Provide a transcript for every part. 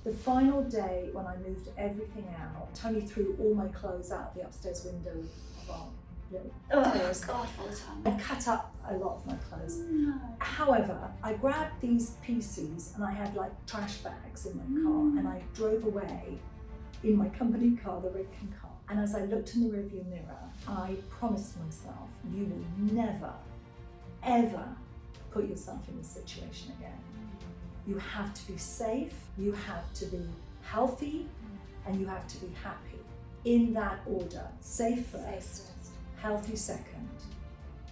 The final day when I moved everything out, Tony threw all my clothes out the upstairs window of our little terrace. God, all the time. I cut up a lot of my clothes. No. However, I grabbed these pieces and I had like trash bags in my car and I drove away in my company car, the Redken car. And as I looked in the rearview mirror, I promised myself, you will never, ever put yourself in this situation again. You have to be safe, you have to be healthy, and you have to be happy. In that order, safe first, healthy second,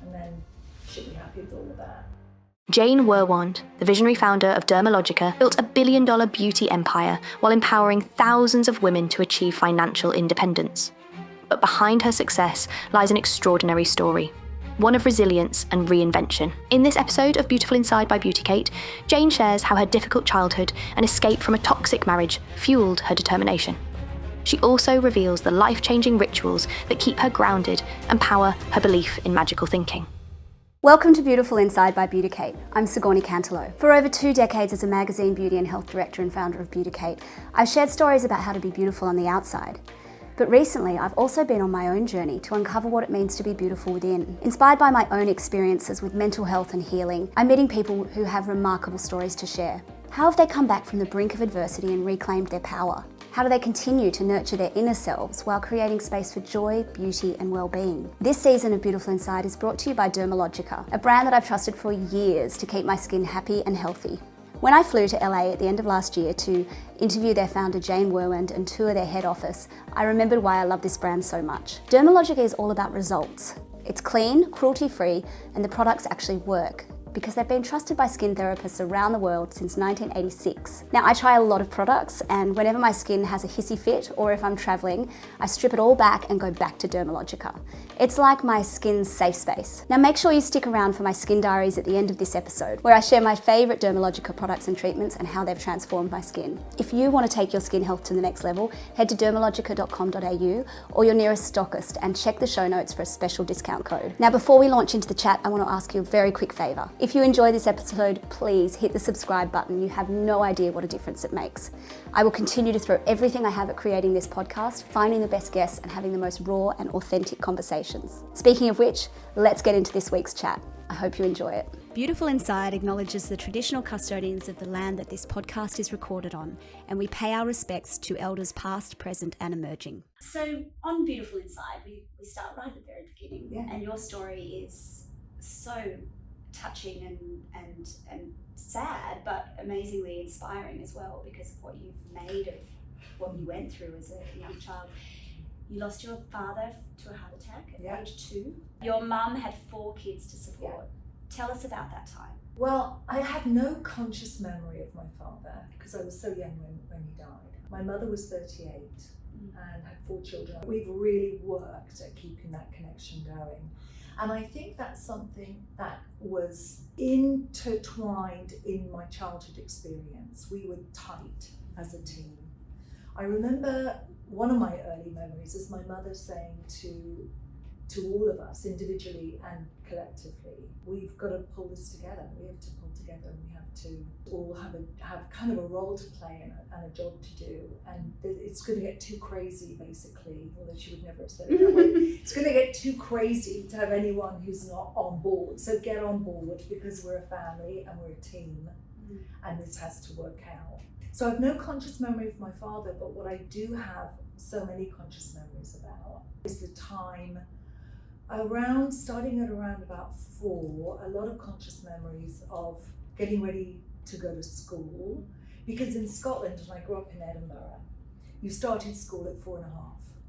and then should be happy with all of that. Jane Wurwand, the visionary founder of Dermalogica, built a billion-dollar beauty empire while empowering thousands of women to achieve financial independence. But behind her success lies an extraordinary story, one of resilience and reinvention. In this episode of Beautiful Inside by Beauticate, Jane shares how her difficult childhood and escape from a toxic marriage fueled her determination. She also reveals the life-changing rituals that keep her grounded and power her belief in magical thinking. Welcome to Beautiful Inside by Beauticate. I'm Sigourney Cantelo. For over 2 decades as a magazine beauty and health director and founder of Beauticate, I've shared stories about how to be beautiful on the outside. But recently, I've also been on my own journey to uncover what it means to be beautiful within. Inspired by my own experiences with mental health and healing, I'm meeting people who have remarkable stories to share. How have they come back from the brink of adversity and reclaimed their power? How do they continue to nurture their inner selves while creating space for joy, beauty, and well-being? This season of Beautiful Inside is brought to you by Dermalogica, a brand that I've trusted for years to keep my skin happy and healthy. When I flew to LA at the end of last year to interview their founder Jane Wurwand and tour their head office, I remembered why I love this brand so much. Dermalogica is all about results. It's clean, cruelty-free, and the products actually work, because they've been trusted by skin therapists around the world since 1986. Now, I try a lot of products, and whenever my skin has a hissy fit or if I'm traveling, I strip it all back and go back to Dermalogica. It's like my skin's safe space. Now, make sure you stick around for my skin diaries at the end of this episode, where I share my favorite Dermalogica products and treatments and how they've transformed my skin. If you want to take your skin health to the next level, head to dermalogica.com.au or your nearest stockist and check the show notes for a special discount code. Now, before we launch into the chat, I want to ask you a very quick favor. If you enjoy this episode, please hit the subscribe button. You have no idea what a difference it makes. I will continue to throw everything I have at creating this podcast, finding the best guests and having the most raw and authentic conversations. Speaking of which, let's get into this week's chat. I hope you enjoy it. Beautiful Inside acknowledges the traditional custodians of the land that this podcast is recorded on, and we pay our respects to elders past, present and emerging. So on Beautiful Inside, we start right at the very beginning, and your story is so touching and sad, but amazingly inspiring as well, because of what you've made of what you went through as a young child. You lost your father to a heart attack at age 2. Your mum had 4 kids to support. Tell us about that time. Well, I have no conscious memory of my father because I was so young when he died. My mother was 38 and had 4 children. We've really worked at keeping that connection going. And I think that's something that was intertwined in my childhood experience. We were tight as a team. I remember one of my early memories is my mother saying to all of us individually and collectively, we've got to pull this together. We have to pull together and we have to all have kind of a role to play and a job to do. And it's going to get too crazy, basically, although she would never have said it that way. It's going to get too crazy to have anyone who's not on board. So get on board, because we're a family and we're a team and this has to work out. So I have no conscious memory of my father, but what I do have so many conscious memories about is the time starting at around about 4, a lot of conscious memories of getting ready to go to school, because in Scotland, and I grew up in Edinburgh, you started school at 4.5.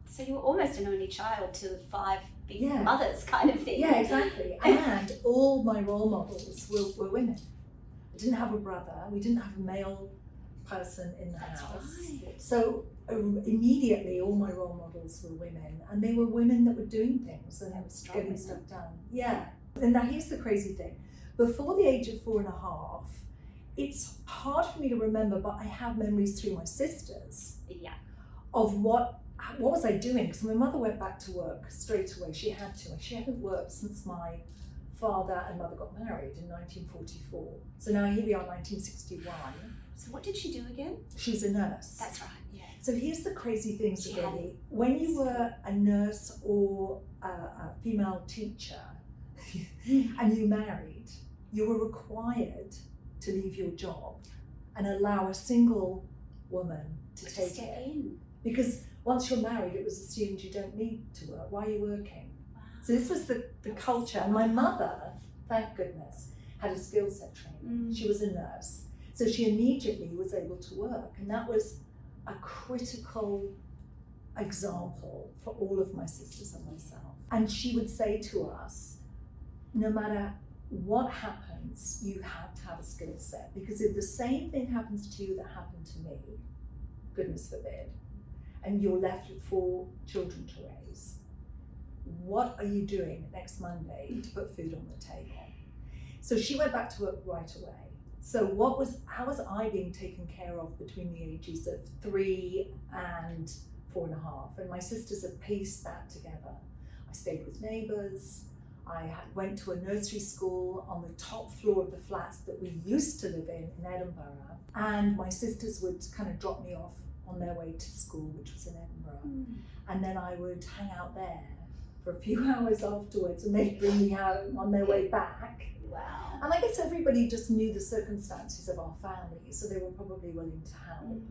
So you were almost an only child to 5 big mothers kind of thing. Yeah, exactly. And all my role models were women. I didn't have a brother, we didn't have a male person in the house. Right. So immediately all my role models were women, and they were women that were doing things and getting stuff done. Yeah. And now here's the crazy thing. Before the age of 4.5, it's hard for me to remember, but I have memories through my sisters of what was I doing? Because my mother went back to work straight away. She had to, and she hadn't worked since my father and mother got married in 1944. So now here we are, 1961. So what did she do again? She's a nurse. That's right, yeah. So here's the crazy thing, She Sigourney. had- When you were a nurse or a female teacher and you married, you were required to leave your job and allow a single woman to take step it. in. Because once you're married, it was assumed you don't need to work. Why are you working? Wow. So this was the culture. And my mother, thank goodness, had a skill set training. She was a nurse. So she immediately was able to work. And that was a critical example for all of my sisters and myself. And she would say to us, no matter what happens, you have to have a skill set, because if the same thing happens to you that happened to me, goodness forbid, and you're left with 4 children to raise, what are you doing next Monday to put food on the table? So she went back to work right away. So how was I being taken care of between the ages of 3 and 4.5? And my sisters have pieced that together. I stayed with neighbours. I went to a nursery school on the top floor of the flats that we used to live in Edinburgh. And my sisters would kind of drop me off on their way to school, which was in Edinburgh. And then I would hang out there for a few hours afterwards, and they'd bring me home on their way back. Wow. And I guess everybody just knew the circumstances of our family, so they were probably willing to help.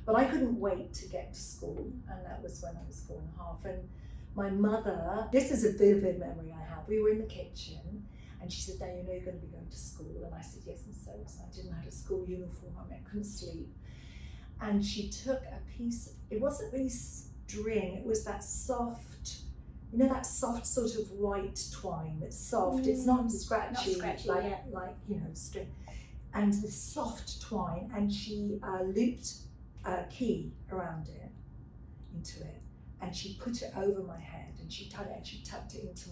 But I couldn't wait to get to school, and that was when I was 4.5. And my mother, this is a vivid memory I have. We were in the kitchen, and she said, "Now you know you're going to be going to school." And I said, "Yes," and so I didn't have a school uniform. I couldn't sleep. And she took a piece, it wasn't really string, it was that soft, you know, that soft sort of white twine. It's soft, it's not scratchy, like you know, string. And this soft twine, and she looped a key around it, into it, and she put it over my head, and she tied it, and she tucked it into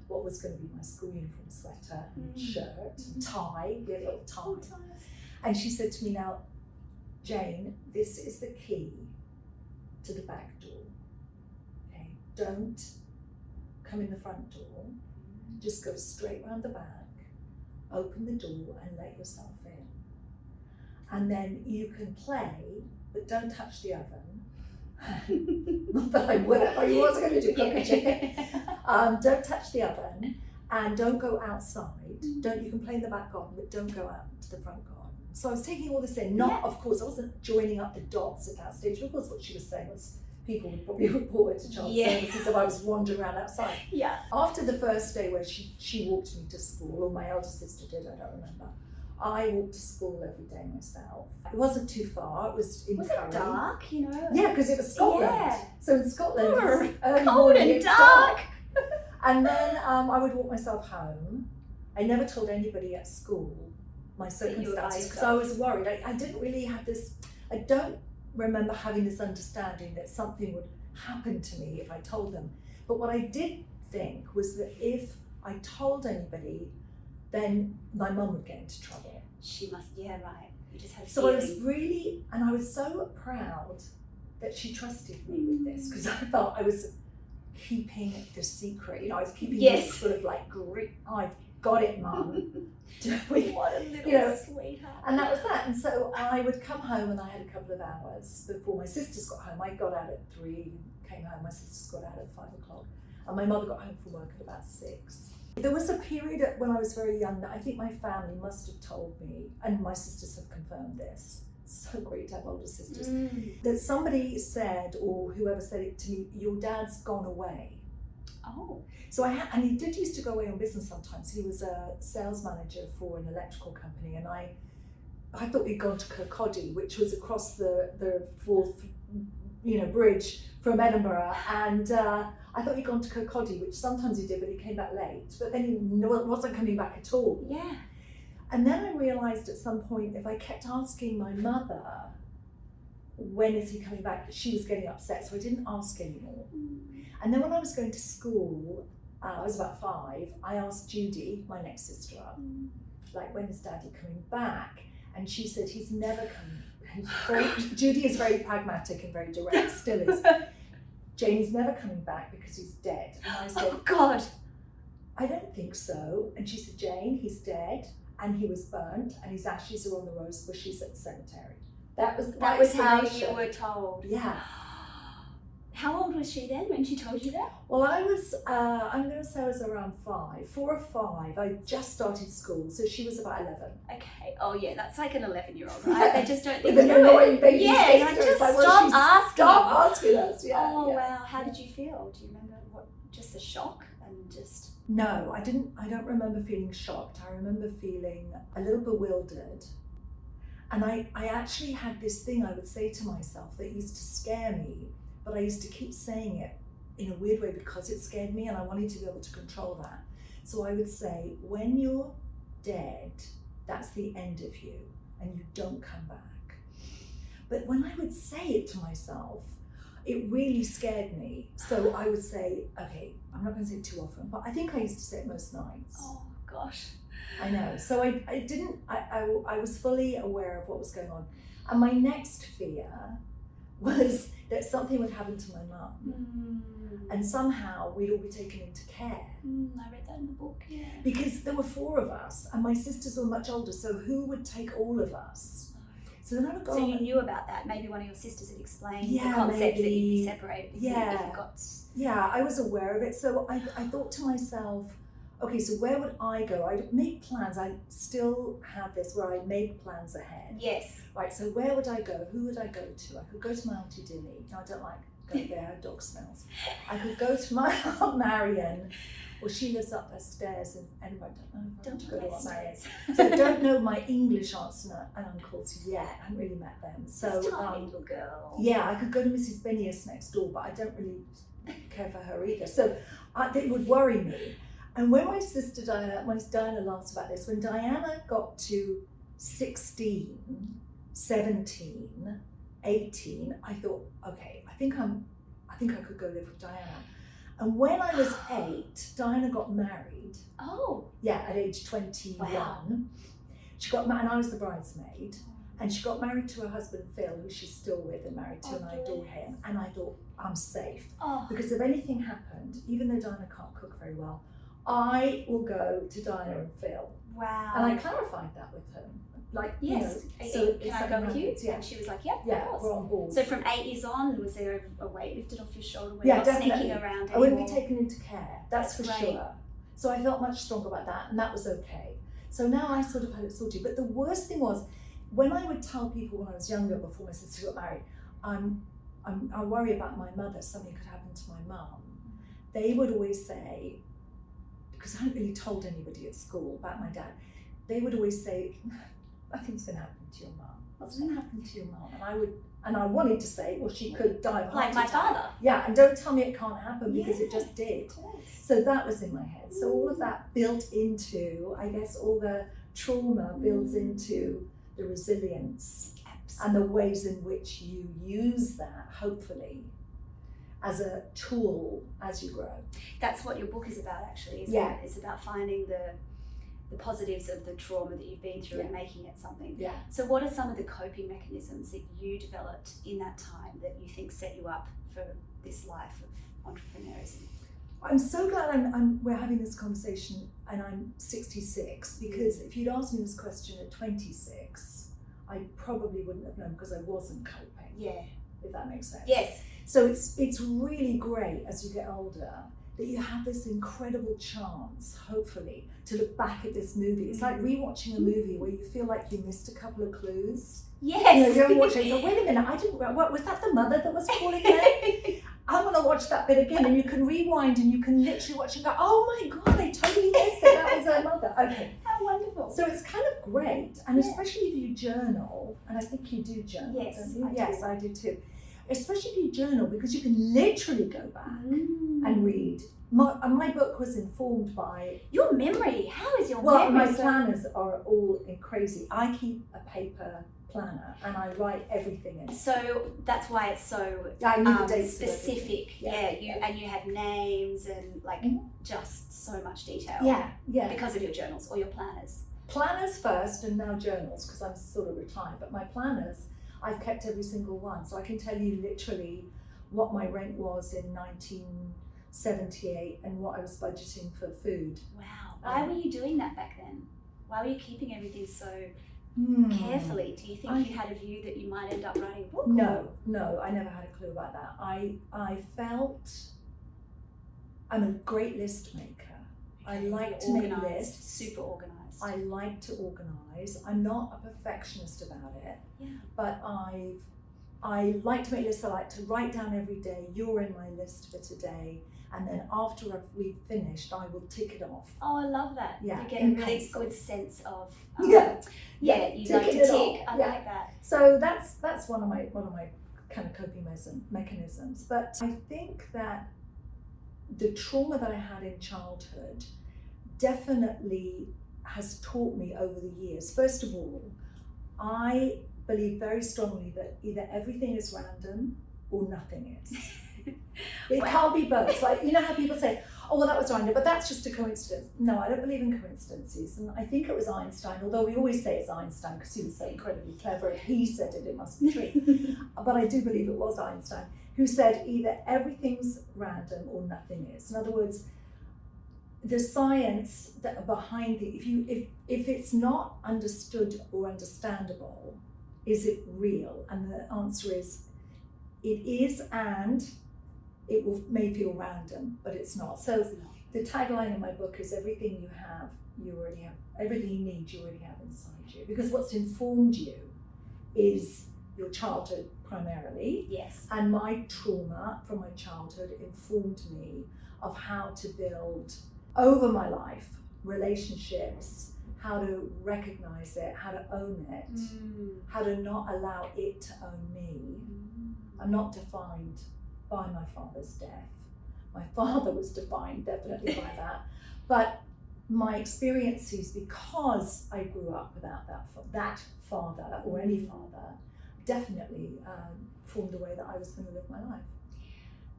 what was going to be my school uniform sweater and shirt and tie, a little tie. And she said to me, "Now, Jane, this is the key to the back door. Okay, don't come in the front door. Just go straight round the back, open the door, and let yourself in. And then you can play, but don't touch the oven." Not that I would have, I wasn't going to do cook a chicken. Don't touch the oven, and don't go outside. You can play in the back garden, but don't go out to the front garden. So I was taking all this in, of course, I wasn't joining up the dots at that stage. Of course, what she was saying was people would probably report it to child services if I was wandering around outside. Yeah. After the first day where she walked me to school, or my elder sister did, I don't remember, I walked to school every day myself. It wasn't too far, it was in Was Curry. it dark, you know? Yeah, because it was Scotland. Yeah. So in Scotland, it's early Cold morning, and it's dark. And then I would walk myself home. I never told anybody at school my circumstances because I was worried. I didn't really have this, I don't remember having this understanding that something would happen to me if I told them. But what I did think was that if I told anybody, then my mum would get into trouble. She must, right. You just had a So feeling. I was really, and I was so proud that she trusted me with this, because I felt I was keeping the secret. You know, I was keeping this sort of like, great, I've got it, Mum. What a little sweetheart. And that was that. And so I would come home, and I had a couple of hours before my sisters got home. I got out at 3, came home, my sisters got out at 5 o'clock. And my mother got home from work at about 6. There was a period when I was very young that I think my family must have told me, and my sisters have confirmed this, it's so great to have older sisters, that somebody said, or whoever said it to me, "Your dad's gone away." Oh. So and he did used to go away on business sometimes. He was a sales manager for an electrical company, and I thought he'd gone to Kirkcaldy, which was across the Forth, bridge from Edinburgh, and I thought he'd gone to Kirkcaldy, which sometimes he did, but he came back late. But then he wasn't coming back at all. Yeah. And then I realised at some point, if I kept asking my mother, when is he coming back, she was getting upset, so I didn't ask anymore. And then when I was going to school, I was about 5, I asked Judy, my next sister, like, when is Daddy coming back? And she said, he's never coming. Judy is very pragmatic and very direct, still is. Janie's never coming back because he's dead. And I said, "Oh God, I don't think so." And she said, "Jane, he's dead, and he was burnt, and his ashes are on the rose bushes at the cemetery. That was how explanation. you were told. Yeah. How old was she then when she told you that? Well, I was, I'm going to say I was around 4 or 5. I just started school, so she was about 11. Okay. Oh yeah, that's like an 11-year-old, right? They just don't think With an annoying baby Yeah, sister. like, It's just like, well, stop she's- asking. Stop asking us. Yeah. Oh yeah. wow, how did you feel? Do you remember what? Just a shock and just. No, I didn't. I don't remember feeling shocked. I remember feeling a little bewildered. And I actually had this thing I would say to myself that used to scare me, but I used to keep saying it in a weird way because it scared me and I wanted to be able to control that. So I would say, when you're dead, that's the end of you and you don't come back. But when I would say it to myself, it really scared me. So I would say, okay, I'm not going to say it too often, but I think I used to say it most nights. Oh gosh. I know. So I was fully aware of what was going on. And my next fear was that something would happen to my mum. And somehow we'd all be taken into care. I read that in the book, yeah. Because there were 4 of us and my sisters were much older, so who would take all of us? So then I would go So on you and- knew about that. Maybe one of your sisters had explained Yeah, the concept that maybe. you'd be separated if Yeah. you got. Yeah, I was aware of it. So I thought to myself, okay, so where would I go? I'd make plans. I still have this where I make plans ahead. Yes. Right, so where would I go? Who would I go to? I could go to my Auntie Dilly. No, I don't like going there, her dog smells. I could go to my Aunt Marion. Well, she lives up her stairs in Edinburgh. I don't know if I want to go to Aunt Marion. So I don't know my English aunts and uncles yet. I haven't really met them. So This tiny little girl. yeah, I could go to Mrs. Bennius next door, but I don't really care for her either. So it would worry me. And when my sister Diana, laughs about this, when Diana got to 16, 17, 18, I thought, okay, I think I could go live with Diana. And when I was 8, Diana got married. Oh. Yeah, at age 21. Wow. She got married, and I was the bridesmaid. And she got married to her husband Phil, who she's still with and married to, Oh, and I adore bless. him. And I thought, I'm safe. Oh. Because if anything happened, even though Diana can't cook very well, I will go to Diana and Phil. Wow. And I clarified that with him. Like, Yes. you know, so Can I something go with you? happens, yeah. And she was like, yep, Yeah, of course. we're on board. So from 8 years on, was there a weight lifted off your shoulder when Yeah, you're not definitely. sneaking around anymore? I wouldn't be taken into care, that's for That's sure. great. So I felt much stronger about that, and that was okay. So now I sort of had it sorted. But the worst thing was, when I would tell people when I was younger, before my sister got married, I worry about my mother, something could happen to my mum. They would always say, because I hadn't really told anybody at school about my dad, they would always say, nothing's going to happen to your mum. What's going to happen to your mum? And I wanted to say, well, she could die of a Like heart my attack. father. Yeah, and don't tell me it can't happen because it Yeah, just did. Of course. So that was in my head. So all of that built into, I guess, all the trauma builds into the resilience and the ways in which you use that, hopefully, as a tool as you grow. That's what your book is about, actually, isn't Yeah. it? It's about finding the positives of the trauma that you've been through and making it something. Yeah. So what are some of the coping mechanisms that you developed in that time that you think set you up for this life of entrepreneurism? I'm so glad we're having this conversation and I'm 66, because if you'd asked me this question at 26, I probably wouldn't have known because I wasn't coping, Yeah. if that makes sense. Yes. So it's really great as you get older that you have this incredible chance, hopefully, to look back at this movie. It's like rewatching a movie where you feel like you missed a couple of clues. Yes. You know, you're watching it, you go, wait a minute, I didn't, what, was that the mother that was falling there? I want to watch that bit again, and you can rewind and you can literally watch and go, oh my God, I totally missed it, that was her mother. Okay. How wonderful. So it's kind of great, and Yeah. especially if you journal, and I think you do journal, Yes, don't you? I do. Yes, I do too. Especially if you journal, because you can literally go back and read. My book was informed by, Your memory, how is your well, my memory? planners are all crazy. I keep a paper planner and I write everything in it. So that's why it's so I knew the dates of specific. everything. Yeah, and you had names and like just so much detail. Yeah. Because of your journals or your planners. Planners first and now journals, because I'm sort of retired, but my planners, I've kept every single one. So I can tell you literally what my rent was in 1978 and what I was budgeting for food. Wow. Why were you doing that back then? Why were you keeping everything so carefully? Do you think you had a view that you might end up writing a book? No, I never had a clue about that. I felt I'm a great list maker. I like to make lists. Super organised. I like to organise. I'm not a perfectionist about it. Yeah. But I like to make lists. I like to write down every day, you're in my list for today. And then after we've finished, I will tick it off. Oh, I love that. Yeah, You get a really good sense of you like to tick. I like that. So that's one of my kind of coping mechanisms. But I think that the trauma that I had in childhood definitely has taught me over the years. First of all, I believe very strongly that either everything is random or nothing is. It can't be both. Like, you know how people say, oh, well, that was random, but that's just a coincidence. No, I don't believe in coincidences. And I think it was Einstein, although we always say it's Einstein because he was so incredibly clever. If he said it, it must be true. But I do believe it was Einstein who said either everything's random or nothing is. In other words, the science that behind if it's not understood or understandable, is it real? And the answer is, it is, and it may feel random, but it's not. So the tagline in my book is everything you have, you already have. Everything you need, you already have inside you. Because what's informed you is your childhood primarily. Yes. And my trauma from my childhood informed me of how to build over my life relationships, how to recognize it, how to own it, how to not allow it to own me. I'm not defined by my father's death. My father was defined definitely by that. But my experiences, because I grew up without that father or any father, definitely formed the way that I was going to live my life.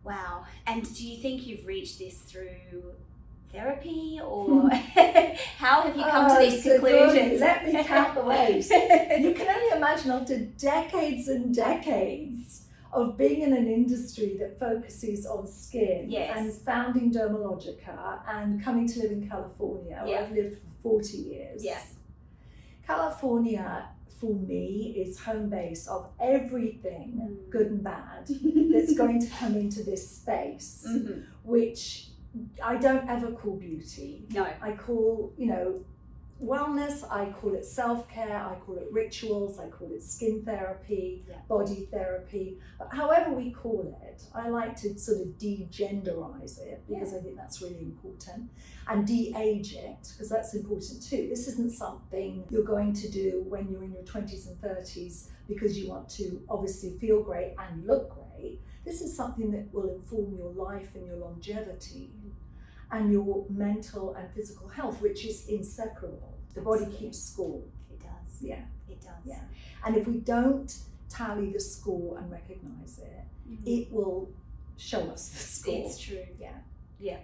Wow. And do you think you've reached this through therapy, or how have you come to these conclusions? Let me count the ways. You can only imagine, after decades and decades of being in an industry that focuses on skin, and founding Dermalogica and coming to live in California, where I've lived for 40 years. California, for me, is home base of everything, good and bad, that's going to come into this space, which I don't ever call beauty. No. I call, wellness, I call it self-care, I call it rituals, I call it skin therapy, body therapy. But however we call it, I like to sort of de-genderize it, because I think that's really important. And de-age it, because that's important too. This isn't something you're going to do when you're in your 20s and 30s because you want to obviously feel great and look great. This is something that will inform your life and your longevity and your mental and physical health, which is inseparable. The body keeps score. It does. Yeah. It does. Yeah. And if we don't tally the score and recognize it, it will show us the score. It's true. Yeah. Yeah.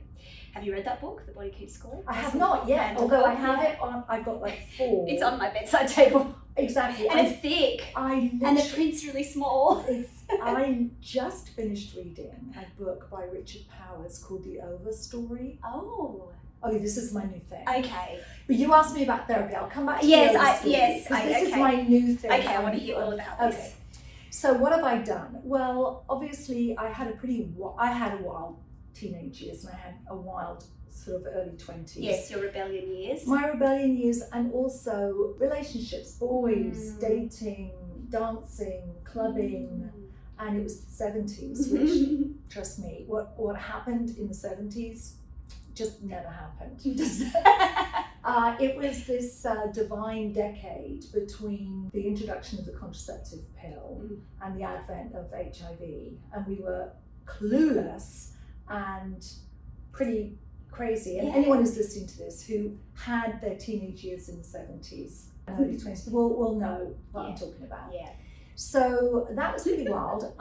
Have you read that book, The Body Keeps Score? I have not yet, although I have it on, I've got like 4. It's on my bedside table. Exactly. And it's thick. And the print's really small. I just finished reading a book by Richard Powers called The Over Story. Oh, this is my new thing. Okay. But you asked me about therapy. I'll come back to this is my new thing. Okay, I want to hear all about this. Okay. So what have I done? Well, obviously I had a wild teenage years, and I had a wild sort of early 20s. Yes, your rebellion years. My rebellion years, and also relationships, boys, dating, dancing, clubbing, and it was the 70s, which, trust me, what happened in the 70s just never happened. It was this divine decade between the introduction of the contraceptive pill and the advent of HIV, and we were clueless and pretty crazy. And anyone who's listening to this who had their teenage years in the 70s and early 20s will know what I'm talking about. Yeah. So that was really wild.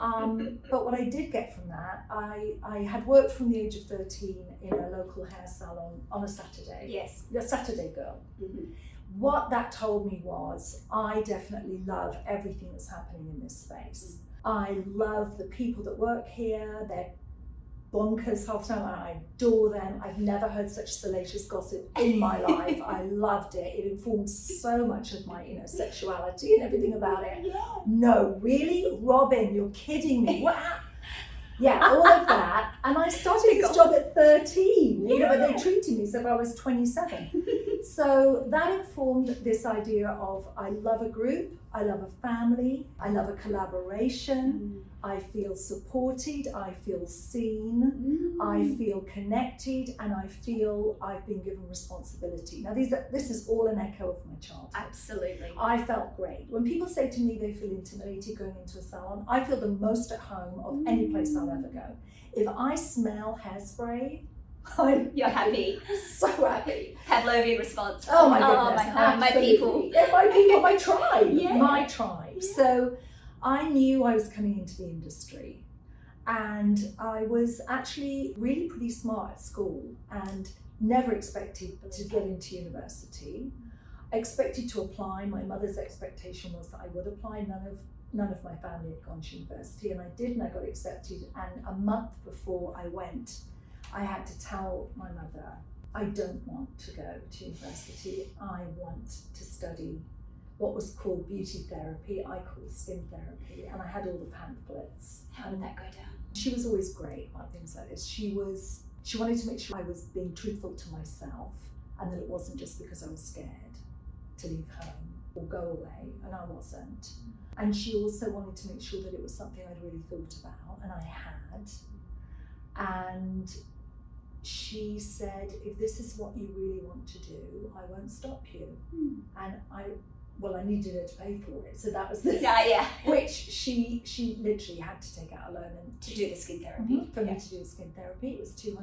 But what I did get from that, I had worked from the age of 13 in a local hair salon on a Saturday. Yes. A Saturday girl. What that told me was, I definitely love everything that's happening in this space. I love the people that work here. They're bonkers half the time. I adore them. I've never heard such salacious gossip in my life. I loved it. It informed so much of my, sexuality and everything about it. Yeah. No, really? Robin, you're kidding me. What? Yeah, all of that. And I started this job at 13, but they treated me as if I was 27. So that informed this idea of I love a group, I love a family, I love a collaboration, I feel supported, I feel seen, I feel connected, and I feel I've been given responsibility. Now this is all an echo of my childhood. Absolutely. I felt great. When people say to me they feel intimidated going into a salon, I feel the most at home of any place I'll ever go. If I smell hairspray, You're happy. So happy. Pavlovian response. Oh my goodness. My home, my absolutely. people. Yeah, my people, my tribe. Yeah. My tribe. Yeah. So I knew I was coming into the industry, and I was actually really pretty smart at school and never expected to get into university. I expected to apply. My mother's expectation was that I would apply. None of my family had gone to university, and I did, and I got accepted. And a month before I went, I had to tell my mother, I don't want to go to university. I want to study what was called beauty therapy. I called skin therapy, and I had all the pamphlets. How did that go down? She was always great about things like this. She wanted to make sure I was being truthful to myself, and that it wasn't just because I was scared to leave home or go away, and I wasn't. And she also wanted to make sure that it was something I'd really thought about, and I had. And she said, if this is what you really want to do, I won't stop you. And I needed her to pay for it, so that was the which she literally had to take out a loan and To do the skin therapy. for me to do the skin therapy. It was £240.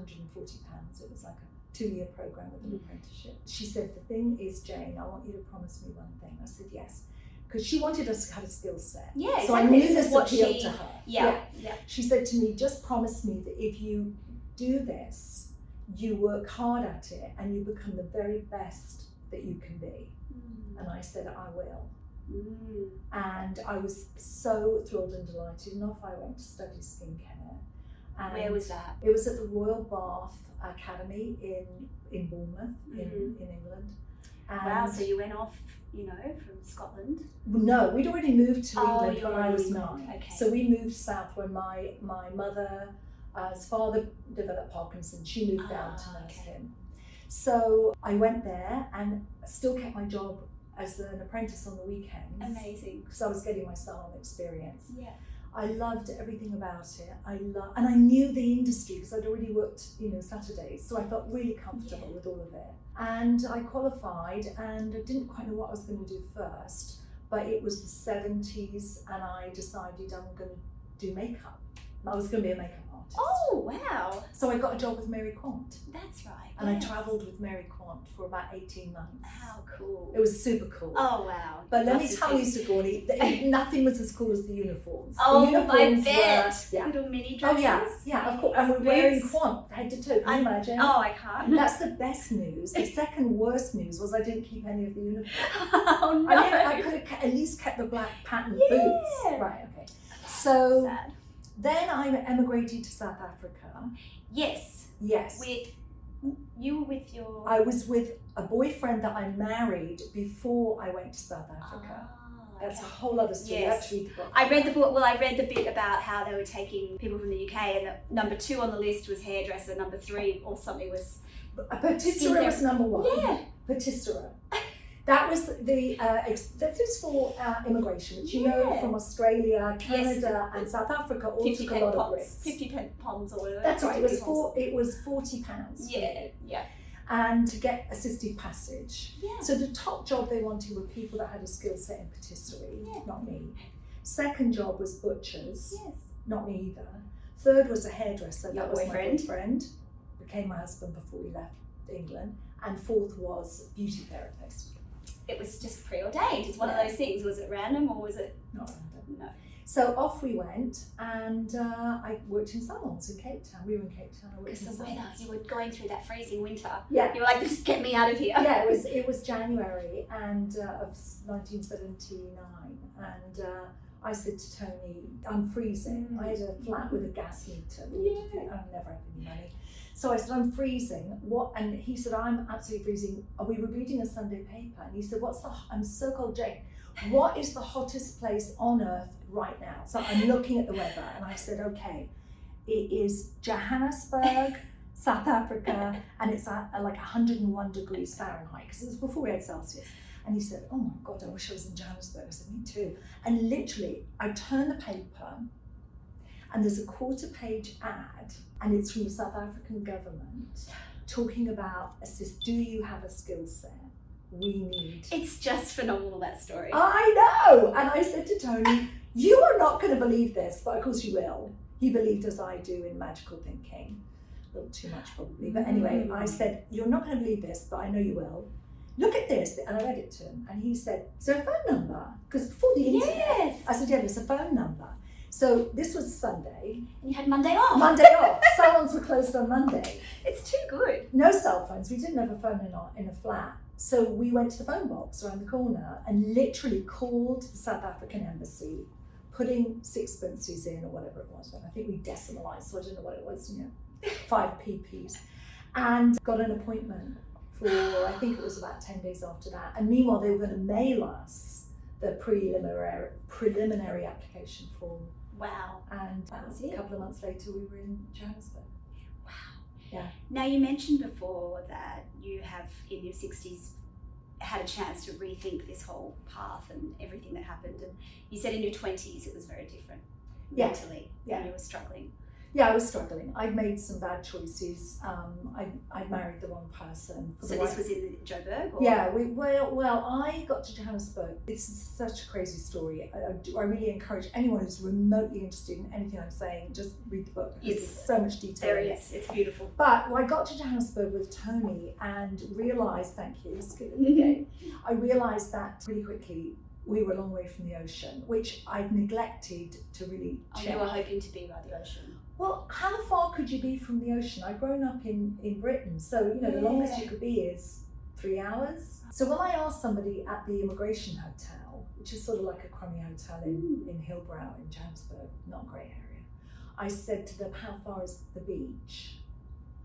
It was like a 2-year program with an apprenticeship. She said, the thing is, Jane, I want you to promise me one thing. I said yes, because she wanted us to have a skill set. Yeah, so I exactly. knew This is this what appealed she- to her. Yeah. She said to me, just promise me that if you do this, you work hard at it and you become the very best that you can be. And I said, I will. And I was so thrilled and delighted, and off I went to study skincare. And Where was that? it was at the Royal Bath Academy in Bournemouth, in England. And Wow, so you went off, from Scotland. no, we'd already moved to England you when I was already 9. okay. So we moved south when my mother's father developed Parkinson's. She moved down to nurse him. So I went there and still kept my job as an apprentice on the weekends. Amazing. Because I was getting my salon experience. Yeah. I loved everything about it. And I knew the industry because I'd already worked, Saturdays. So I felt really comfortable with all of it. And I qualified, and I didn't quite know what I was going to do first, but it was the 70s, and I decided I'm going to do makeup. I was going to be a makeup artist. Oh, wow. So I got a job with Mary Quant, That's right. and yes. I travelled with Mary Quant for about 18 months. How cool. It was super cool. Oh, wow. But let me Must tell have you, seen- Sigourney, nothing was as cool as the uniforms. Oh, the uniforms I bet. were, yeah. Little mini Oh dresses. yeah, of course. And we're wearing Boots. Quant head to toe. Can you imagine? Oh, I can't. That's the best news. The second worst news was I didn't keep any of the uniforms. Oh, no. I could have at least kept the black pattern boots. Right, okay. So Sad. then I emigrated to South Africa. Yes. Yes. You were with your... I was with a boyfriend that I married before I went to South Africa. That's a whole other story. Yes. I have to read the book. I read the book. Well, I read the bit about how they were taking people from the UK, and the number 2 on the list was hairdresser. Number 3 or something was... Patisserie was number 1. Yeah. Patisserie. That was the that is for immigration, which you know from Australia, Canada, and South Africa all 50 took a pence lot of poms. Brits. 50 pence poms or whatever. That's right. It 50 was poms. it was £40. Yeah. And to get assisted passage. Yeah. So the top job they wanted were people that had a skill set in patisserie, Yeah. not me. Second job was butchers, Yes. not me either. Third was a hairdresser, Your that was boyfriend. my boyfriend, became my husband before we left England. And fourth was beauty therapist. It was just preordained. It's one of those things. Was it random or was it... Not random. No. So off we went, and I worked in salons in Cape Town. We were in Cape Town. I worked Because in the weather, salons. you were going through that freezing winter. Yeah. You were like, just get me out of here. Yeah, it was January of 1979, and I said to Tony, I'm freezing. I had a flat with a gas meter. I've never had any money. So I said, I'm freezing. What? And he said, I'm absolutely freezing. We were reading a Sunday paper, and he said, I'm so cold, Jane. What is the hottest place on earth right now? So I'm looking at the weather, and I said, okay, it is Johannesburg, South Africa, and it's at like 101 degrees Fahrenheit, because it was before we had Celsius. And he said, oh my God, I wish I was in Johannesburg. I said, me too. And literally, I turned the paper, and there's a 1/4-page ad, and it's from the South African government talking about, do you have a skill set? We need. It's just phenomenal, that story. I know. And I said to Tony, you are not going to believe this, but of course you will. He believed as I do in magical thinking. A little too much probably. But anyway, I said, you're not going to believe this, but I know you will. Look at this. And I read it to him, and he said, is there a phone number? Because before the internet, Yes. I said, yeah, there's a phone number. So this was Sunday. And you had Monday off. Monday off. Salons were closed on Monday. It's too good. No cell phones. We didn't have a phone in a flat. So we went to the phone box around the corner and literally called the South African embassy, putting sixpences in or whatever it was. I think we decimalised, so I don't know what it was, 5 pp's. And got an appointment for, I think it was about 10 days after that. And meanwhile, they were going to mail us the preliminary application form. Wow. And That was a it. couple of months later, we were in Johannesburg. Wow. Yeah. Now, you mentioned before that you have, in your 60s, had a chance to rethink this whole path and everything that happened. And you said in your 20s it was very different mentally. Yeah. And you were struggling. Yeah, I was struggling. I'd made some bad choices. I'd married the wrong person. So this was in Joburg? Or? Yeah, well, I got to Johannesburg. This is such a crazy story. I really encourage anyone who's remotely interested in anything I'm saying, just read the book, because there's so much detail in it. It's beautiful. But I got to Johannesburg with Tony and realised, thank you, it's good again. I realised that really quickly we were a long way from the ocean, which I'd neglected to really check. You were hoping to be by the ocean. Well, how far could you be from the ocean? I'd grown up in Britain, so the longest you could be is 3 hours. So when I asked somebody at the immigration hotel, which is sort of like a crummy hotel in Hillbrow in Johannesburg, not a great area, I said to them, how far is the beach?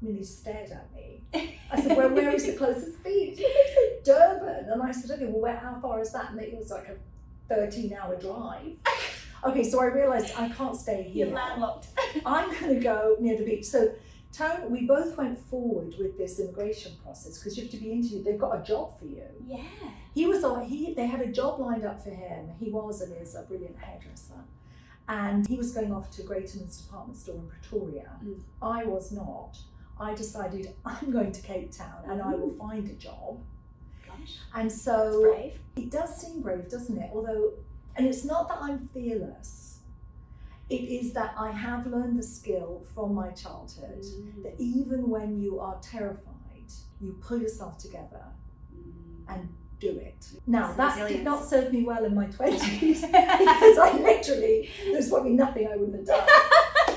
I mean, they stared at me. I said, well, where is the closest beach? They said Durban. And I said, okay, well, how far is that? And it was like a 13-hour drive. Okay, so I realised I can't stay here. You're landlocked. I'm going to go near the beach. So Tony, we both went forward with this immigration process because you have to be interviewed. They've got a job for you. Yeah. They had a job lined up for him. He was and is a brilliant hairdresser. And he was going off to Greaterman's department store in Pretoria. I was not. I decided I'm going to Cape Town and I will find a job. Gosh. And so That's brave. it does seem brave, doesn't it? And it's not that I'm fearless. It is that I have learned the skill from my childhood that even when you are terrified, you pull yourself together and do it. Now, that did not serve me well in my 20s because there's probably nothing I wouldn't have done.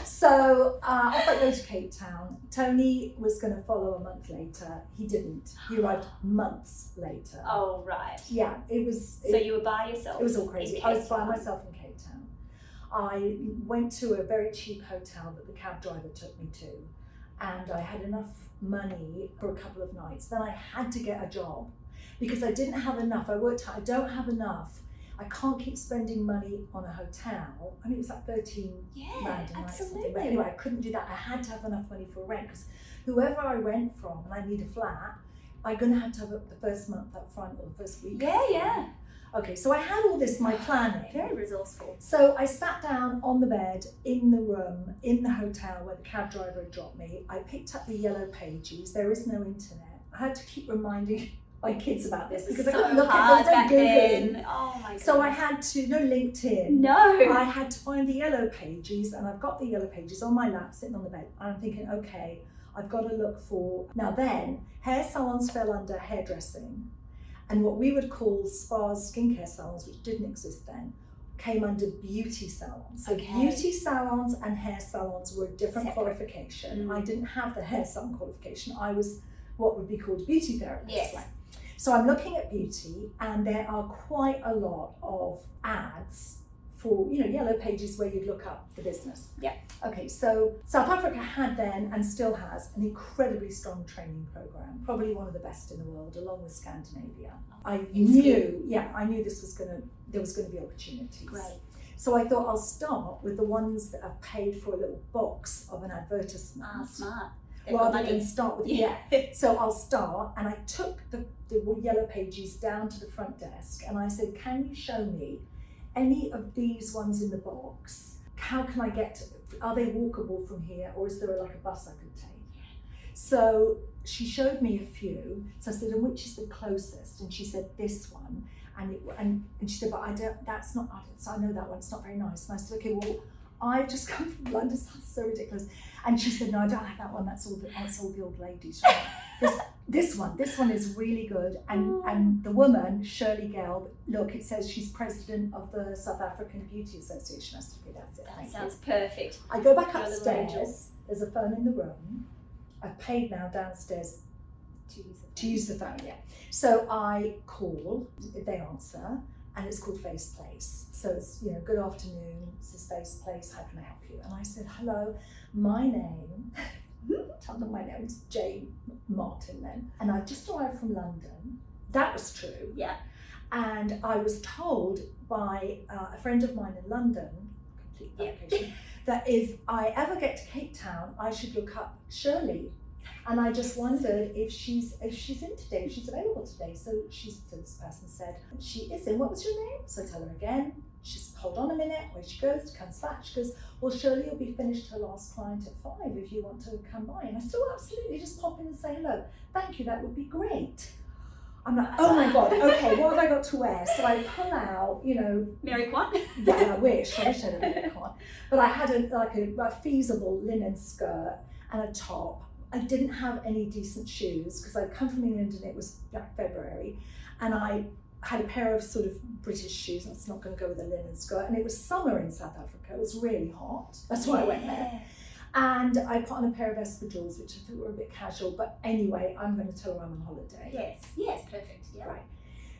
So off I go to Cape Town. Tony was going to follow a month later. He didn't. He arrived months later. Oh, right. Yeah, it was. So you were by yourself? It was all crazy. I was by myself in Cape Town. I went to a very cheap hotel that the cab driver took me to, and I had enough money for a couple of nights. Then I had to get a job because I didn't have enough. I worked out, I don't have enough. I can't keep spending money on a hotel. I mean, it was like 13 rand a night. Absolutely. But anyway, I couldn't do that. I had to have enough money for rent because whoever I rent from, and I need a flat, I'm going to have the first month up front or the first week. Yeah. Okay, so I had all this, my planning. Very resourceful. So I sat down on the bed in the room, in the hotel where the cab driver had dropped me. I picked up the yellow pages. There is no internet. I had to keep reminding my kids about this because I couldn't look at them, Googling. Oh my goodness. So I had to, no LinkedIn. No. I had to find the yellow pages, and I've got the yellow pages on my lap sitting on the bed. And I'm thinking, okay, I've got to look for, now then, hair salons fell under hairdressing, and what we would call spas, skincare salons, which didn't exist then, came under beauty salons. So beauty salons and hair salons were a different qualification. I didn't have the hair salon qualification. I was what would be called beauty therapist. Yes. Right? So I'm looking at beauty, and there are quite a lot of ads for, yellow pages where you'd look up the business. Yeah. Okay, so South Africa had then and still has an incredibly strong training program, probably one of the best in the world, along with Scandinavia. I knew there was going to be opportunities. Great. So I thought I'll start with the ones that have paid for a little box of an advertisement. Smart. Rather than start with So I'll start, and I took the yellow pages down to the front desk and I said, can you show me any of these ones in the box? How can I get are they walkable from here, or is there like a bus I could take? So she showed me a few. So I said, and which is the closest? And she said, this one. And she said, but I know that one, it's not very nice. And I said, okay, well, I've just come from London, sounds so ridiculous. And she said, no, I don't like that one, that's all the old ladies. This one is really good. And the woman, Shirley Gelb, look, it says she's president of the South African Beauty Association. I said, okay, that's it. That sounds perfect. I go back upstairs, there's a phone in the room. I've paid now downstairs to use the phone, yeah. So I call, they answer, and it's called Face Place. So it's, good afternoon, this is Face Place, how can I help you? And I said, hello, my name, tell them my name, it's Jane Martin then. And I've just arrived from London. That was true. Yeah. And I was told by a friend of mine in London, complete fabrication, that if I ever get to Cape Town, I should look up Shirley. And I just wondered if she's in today, if she's available today. So this person said, she is in, what was your name? So I tell her again, she's, hold on a minute, where she goes, comes back, she goes, well, Shirley will be finished her last client at 5 if you want to come by. And I said, oh, absolutely, just pop in and say hello. Thank you, that would be great. I'm like, oh my God, okay, what have I got to wear? So I pull out, Mary Kwan? Yeah, I wish I had a Mary Kwan. But I had a feasible linen skirt and a top. I didn't have any decent shoes because I'd come from England and it was February, and I had a pair of sort of British shoes. That's not going to go with a linen skirt, and it was summer in South Africa. It was really hot. That's why I went there. And I put on a pair of espadrilles, which I thought were a bit casual. But anyway, I'm going to tell her I'm on holiday. Yes, perfect. Yeah. Right.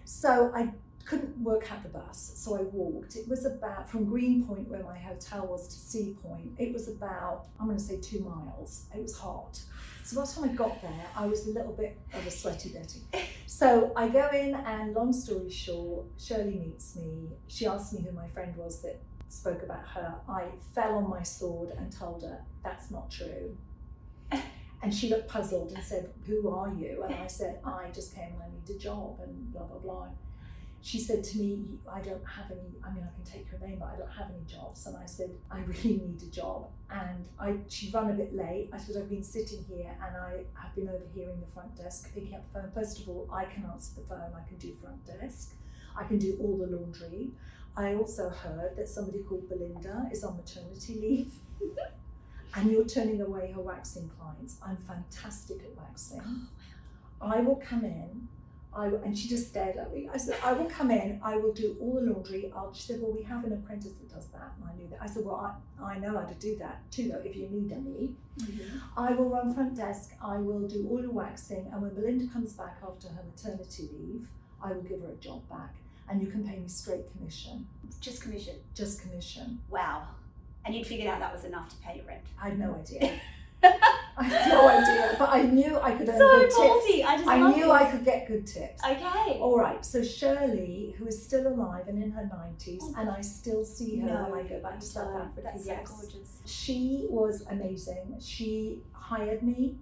So I couldn't work out the bus, so I walked. It was about, from Greenpoint, where my hotel was, to Sea Point, it was about, I'm going to say 2 miles. It was hot. So by the time I got there, I was a little bit of a sweaty Betty. So I go in, and long story short, Shirley meets me. She asked me who my friend was that spoke about her. I fell on my sword and told her, that's not true. And she looked puzzled and said, who are you? And I said, I just came and I need a job and blah, blah, blah. She said to me, I don't have any, I can take her name, but I don't have any jobs. And I said, I really need a job. And she'd run a bit late. I said, I've been sitting here and I have been overhearing the front desk, picking up the phone. First of all, I can answer the phone, I can do front desk, I can do all the laundry. I also heard that somebody called Belinda is on maternity leave. And you're turning away her waxing clients. I'm fantastic at waxing. I will come in. And she just stared at me. I said, I will come in, I will do all the laundry. She said, well, we have an apprentice that does that. And I knew that. I said, well, I know how to do that too, though, if you need any. Mm-hmm. I will run front desk, I will do all the waxing. And when Belinda comes back after her maternity leave, I will give her a job back. And you can pay me straight commission. Just commission? Just commission. Wow. And you'd figured out that was enough to pay your rent? I had no idea. I had no idea, but I knew I could earn good ballsy. tips. I knew I could get good tips. Okay. All right, so Shirley, who is still alive and in her 90s, and I still see her when I go back to South Africa. That's so gorgeous. She was amazing. She hired me.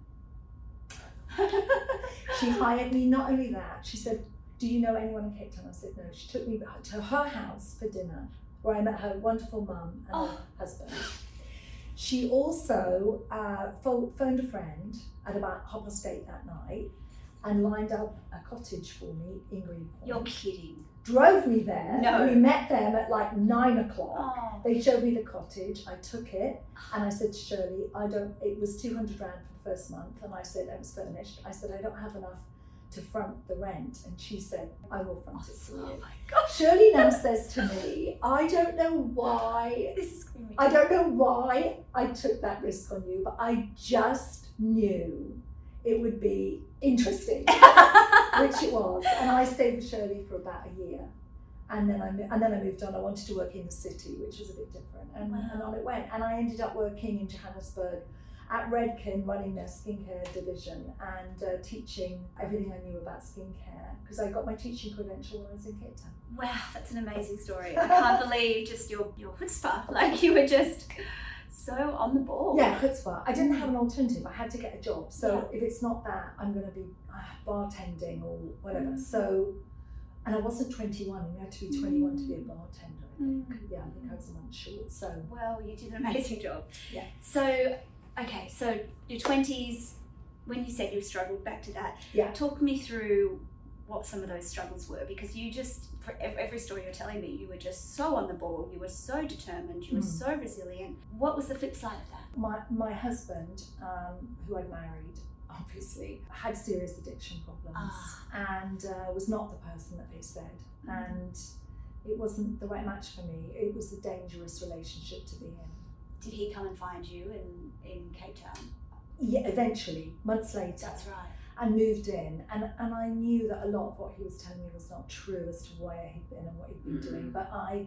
She hired me, not only that, she said, do you know anyone in Cape Town? I said, no. She took me to her house for dinner, where I met her wonderful mum and her husband. She also phoned a friend at about 8:30 that night and lined up a cottage for me in Greenpoint. You're kidding. Drove me there. No. We met them at like 9 o'clock. Oh. They showed me the cottage. I took it and I said to Shirley, it was 200 rand for the first month. And I said, it was furnished. I said, I don't have enough to front the rent. And she said, I will front it for you. Oh my gosh. Shirley now says to me, I don't know why I took that risk on you, but I just knew it would be interesting, which it was. And I stayed with Shirley for about a year. And then I moved on. I wanted to work in the city, which was a bit different, and on it went. And I ended up working in Johannesburg at Redken, running their skincare division and teaching everything I knew about skincare, because I got my teaching credential when I was in Cape Town. Wow, that's an amazing story. I can't believe just your chutzpah. Like, you were just so on the ball. Yeah, chutzpah. I didn't have an alternative. I had to get a job. So if it's not that, I'm going to be bartending or whatever. So, and I wasn't 21, and you had to be 21 to be a bartender, I think. Yeah, I think I was a month short. So, well, you did an amazing job. Yeah. So, okay, so your 20s, when you said you struggled, back to that. Yeah. Talk me through what some of those struggles were, because you just, for every story you're telling me, you were just so on the ball, you were so determined, you were so resilient. What was the flip side of that? My husband, who I'd married, obviously, had serious addiction problems and was not the person that they said. And it wasn't the right match for me. It was a dangerous relationship to be in. Did he come and find you in Cape Town? Yeah, eventually, months later. That's right. And moved in, and I knew that a lot of what he was telling me was not true as to where he'd been and what he'd been doing. But I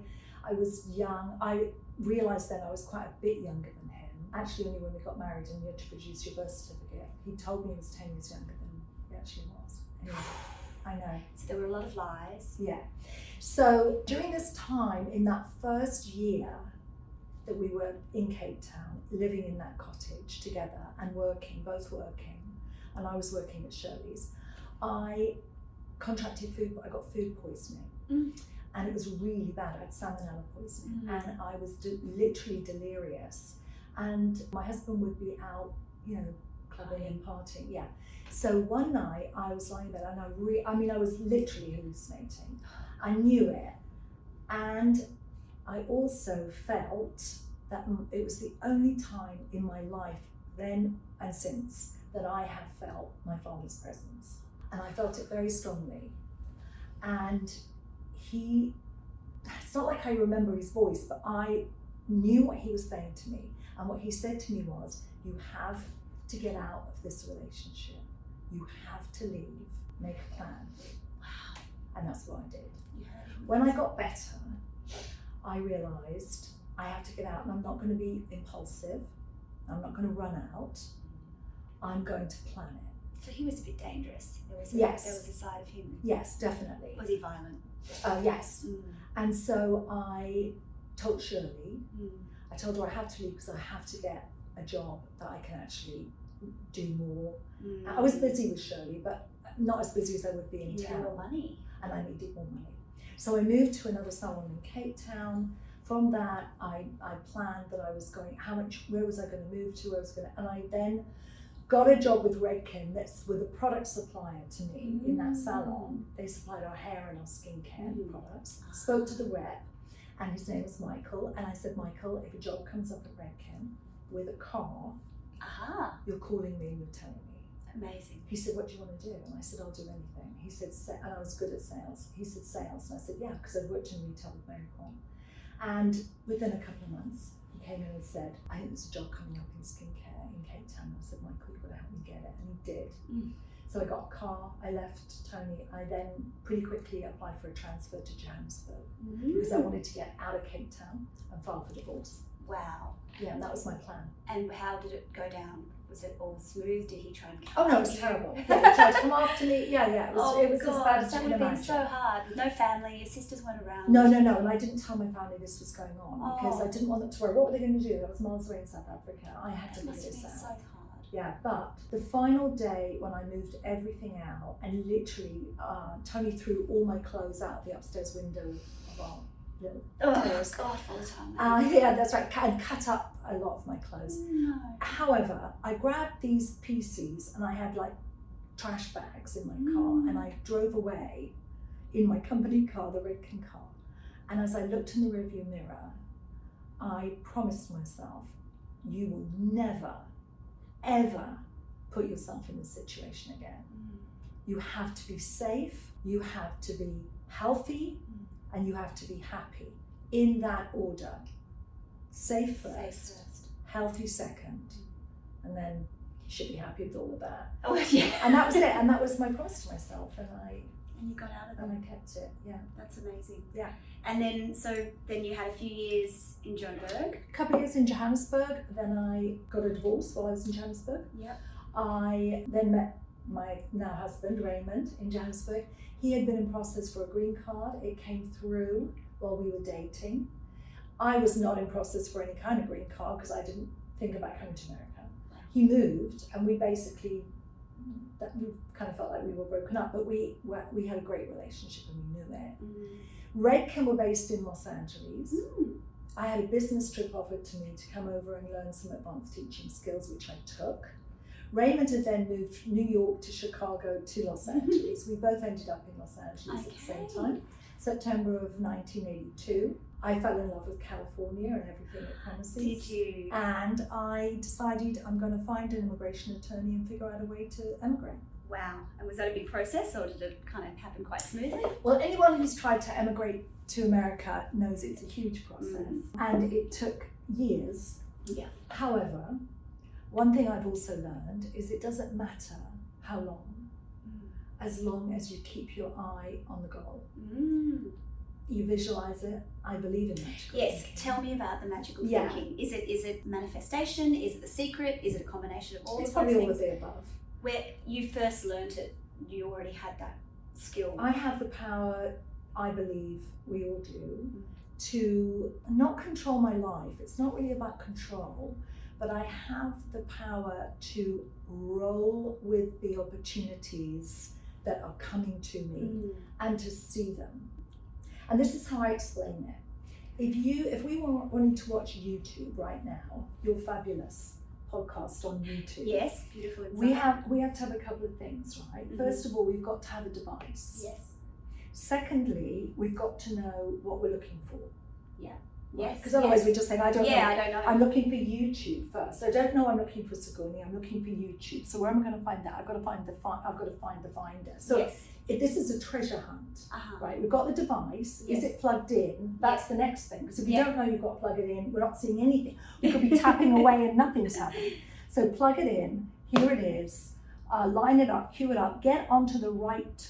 was young. I realised then I was quite a bit younger than him. Actually, only when we got married and you had to produce your birth certificate, he told me he was 10 years younger than he actually was. Anyway, I know. So there were a lot of lies. Yeah. So during this time, in that first year that we were in Cape Town, living in that cottage together and working, both working, and I was working at Shirley's, I contracted I got food poisoning, and it was really bad. I had salmonella poisoning, and I was literally delirious, and my husband would be out, clubbing and partying, yeah. So one night I was lying in bed, and I was literally hallucinating. I knew it, and I also felt that it was the only time in my life, then and since, that I have felt my father's presence. And I felt it very strongly. And it's not like I remember his voice, but I knew what he was saying to me. And what he said to me was, you have to get out of this relationship. You have to leave, make a plan. Wow. And that's what I did. Yeah. When I got better, I realized I have to get out, and I'm not going to be impulsive. I'm not going to run out. I'm going to plan it. So he was a bit dangerous. There was a side of him. Yes, definitely. Was he violent? Yes. And so I told Shirley, I told her I have to leave because I have to get a job that I can actually do more. I was busy with Shirley, but not as busy as I would be in town. You needed more money. And I needed more money. So I moved to another salon in Cape Town. From that, I planned that I was going, where was I going to move to, and I then got a job with Redken, with a product supplier to me in that salon. They supplied our hair and our skincare products. Spoke to the rep, and his name was Michael, and I said, Michael, if a job comes up at Redken with a car, you're calling me and you're telling me. Amazing. He said, what do you want to do? And I said, I'll do anything. He said, and I was good at sales. He said, sales. And I said, yeah, because I'd worked in retail with Mary Kwan. And within a couple of months, he came in and said, I think there's a job coming up in skincare in Cape Town. I said, Michael, you've got to help me get it. And he did. So I got a car, I left Tony. I then pretty quickly applied for a transfer to Johannesburg because I wanted to get out of Cape Town and file for divorce. Wow. Yeah, and that was my plan. And how did it go down? Was it all smooth? Did he try and come after you? Oh no, it was terrible. Yeah, he tried to come after me. Yeah, it was as bad as you can imagine. That would have been so hard. With no family, your sisters weren't around. No, and I didn't tell my family this was going on because I didn't want them to worry. What were they going to do? I was miles away in South Africa. I had to figure this out. So hard. Yeah, but the final day when I moved everything out, and literally Tony threw all my clothes out the upstairs window of our little terrace. God, full time. Yeah, that's right, and cut up a lot of my clothes. No. However, I grabbed these PCs and I had like trash bags in my car, and I drove away in my company car, the Redken car. And as I looked in the rearview mirror, I promised myself, you will never, ever put yourself in this situation again. You have to be safe, you have to be healthy, and you have to be happy. In that order. Safe first, healthy second, and then you should be happy with all of that. Oh, yeah. And that was it, and that was my promise to myself, and And you got out of and them. I kept it. Yeah. That's amazing. Yeah. And then, then you had a few years in Joburg. A couple of years in Johannesburg, then I got a divorce while I was in Johannesburg. Yep. I then met my now husband, Raymond, in Johannesburg. He had been in process for a green card. It came through while we were dating. I was not in process for any kind of green card because I didn't think about coming to America. He moved, and we basically, we kind of felt like we were broken up, but we had a great relationship and we knew it. Redken were based in Los Angeles. I had a business trip offered to me to come over and learn some advanced teaching skills, which I took. Raymond had then moved from New York to Chicago to Los Angeles. We both ended up in Los Angeles at the same time, September of 1982. I fell in love with California and everything it promises. Did you? And I decided I'm going to find an immigration attorney and figure out a way to emigrate. Wow. And was that a big process, or did it kind of happen quite smoothly? Well, anyone who's tried to emigrate to America knows it's a huge process, and it took years. Yeah. However, one thing I've also learned is it doesn't matter how long as you keep your eye on the goal. You visualize it. I believe in magical thinking. Tell me about the magical thinking. Is it manifestation? Is it the secret? Is it a combination of all It's of those probably things? all of the above. Where you first learnt it, you already had that skill. I have the power, I believe we all do, to not control my life. It's not really about control, but I have the power to roll with the opportunities that are coming to me and to see them. And this is how I explain it. If we were wanting to watch YouTube right now, You're Fabulous podcast on YouTube. Yes, beautiful insight. We have to have a couple of things, right? First of all, we've got to have a device. Yes. Secondly, we've got to know what we're looking for. Yeah. Right? Yes. Because otherwise we're just saying, I don't know. I don't know. I'm looking for YouTube first. I don't know I'm looking for Sigourney, I'm looking for YouTube. So where am I going to find that? I've got to find the finder. So if this is a treasure hunt, right? We've got the device. Is it plugged in? That's the next thing. Because if you don't know you've got to plug it in, we're not seeing anything. We could be tapping away and nothing's happening. So plug it in. Here it is. Line it up, queue it up. Get onto the right